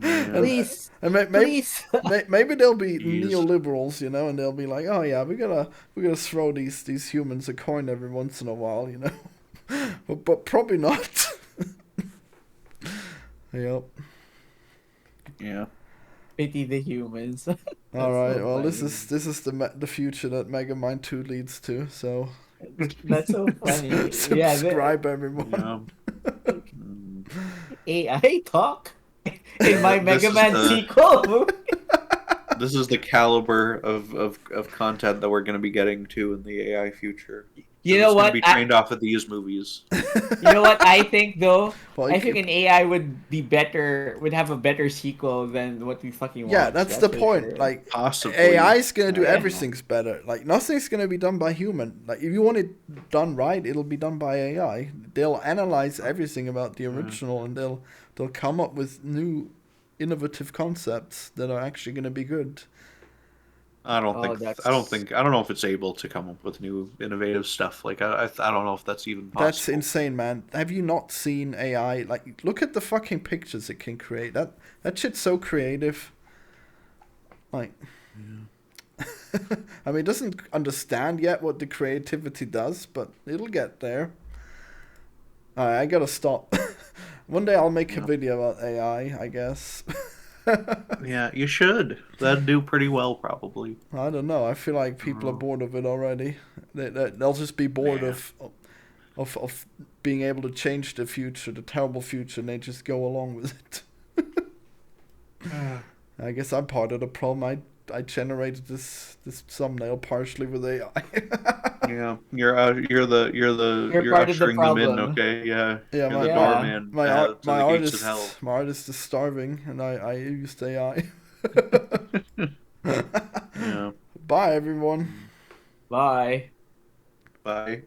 Speaker 2: Please,
Speaker 1: And
Speaker 2: please.
Speaker 1: maybe they'll be
Speaker 3: Jeez.
Speaker 1: neoliberals, and they'll be like, oh yeah, we're gonna throw these humans a coin every once in a while, but probably not. Yep.
Speaker 3: Yeah.
Speaker 2: Pity the humans.
Speaker 1: All right.
Speaker 2: so
Speaker 1: Well, this
Speaker 2: funny.
Speaker 1: is the future that Megamind 2 leads to. So
Speaker 2: That's so funny. Yeah,
Speaker 1: subscribe everyone.
Speaker 3: Yeah.
Speaker 2: AI talk in my
Speaker 3: This
Speaker 2: Mega
Speaker 3: is
Speaker 2: Man
Speaker 3: the-
Speaker 2: sequel.
Speaker 3: This is the caliber of content that we're going to be getting to in the AI future.
Speaker 2: You
Speaker 3: It's
Speaker 2: know
Speaker 3: going to
Speaker 2: what?
Speaker 3: be trained off of these movies.
Speaker 2: You know what I think though?
Speaker 1: Well,
Speaker 2: I think an AI would be better, would have a better sequel than what we fucking
Speaker 1: yeah,
Speaker 2: watched.
Speaker 1: that's the
Speaker 2: for
Speaker 1: point.
Speaker 2: sure.
Speaker 1: Like
Speaker 3: Possibly.
Speaker 1: AI is gonna do
Speaker 2: Yeah.
Speaker 1: everything's better. Like nothing's gonna be done by human. Like if you want it done right, it'll be done by AI. They'll analyze everything about the original, and they'll come up with new, innovative concepts that are actually gonna be good.
Speaker 3: I don't
Speaker 2: Oh,
Speaker 3: think.
Speaker 2: that's
Speaker 3: I don't know if it's able to come up with new innovative stuff. Like I don't know if that's even
Speaker 1: That's
Speaker 3: possible.
Speaker 1: insane, man. Have you not seen AI? Like, look at the fucking pictures it can create. That shit's so creative. Like, I mean, it doesn't understand yet what the creativity does, but it'll get there. Alright, I gotta stop. One day I'll make a
Speaker 3: Yeah.
Speaker 1: video about AI, I guess.
Speaker 3: Yeah, you should. That'd do pretty well, probably.
Speaker 1: I don't know. I feel like people are bored of it already. They'll just be bored
Speaker 3: Yeah.
Speaker 1: of being able to change the future, the terrible future, and they just go along with it. I guess I'm part of the problem. I generated this thumbnail partially with AI.
Speaker 3: Yeah, you're you're
Speaker 2: part of the
Speaker 3: ushering them in.
Speaker 2: problem.
Speaker 3: Okay, yeah,
Speaker 1: Yeah,
Speaker 3: you're
Speaker 1: my
Speaker 3: the
Speaker 2: Yeah.
Speaker 3: doorman
Speaker 1: my
Speaker 3: to
Speaker 1: art,
Speaker 3: the gates of hell.
Speaker 1: my artist is starving, and I used AI.
Speaker 3: Yeah.
Speaker 1: Bye, everyone.
Speaker 2: Bye.
Speaker 3: Bye.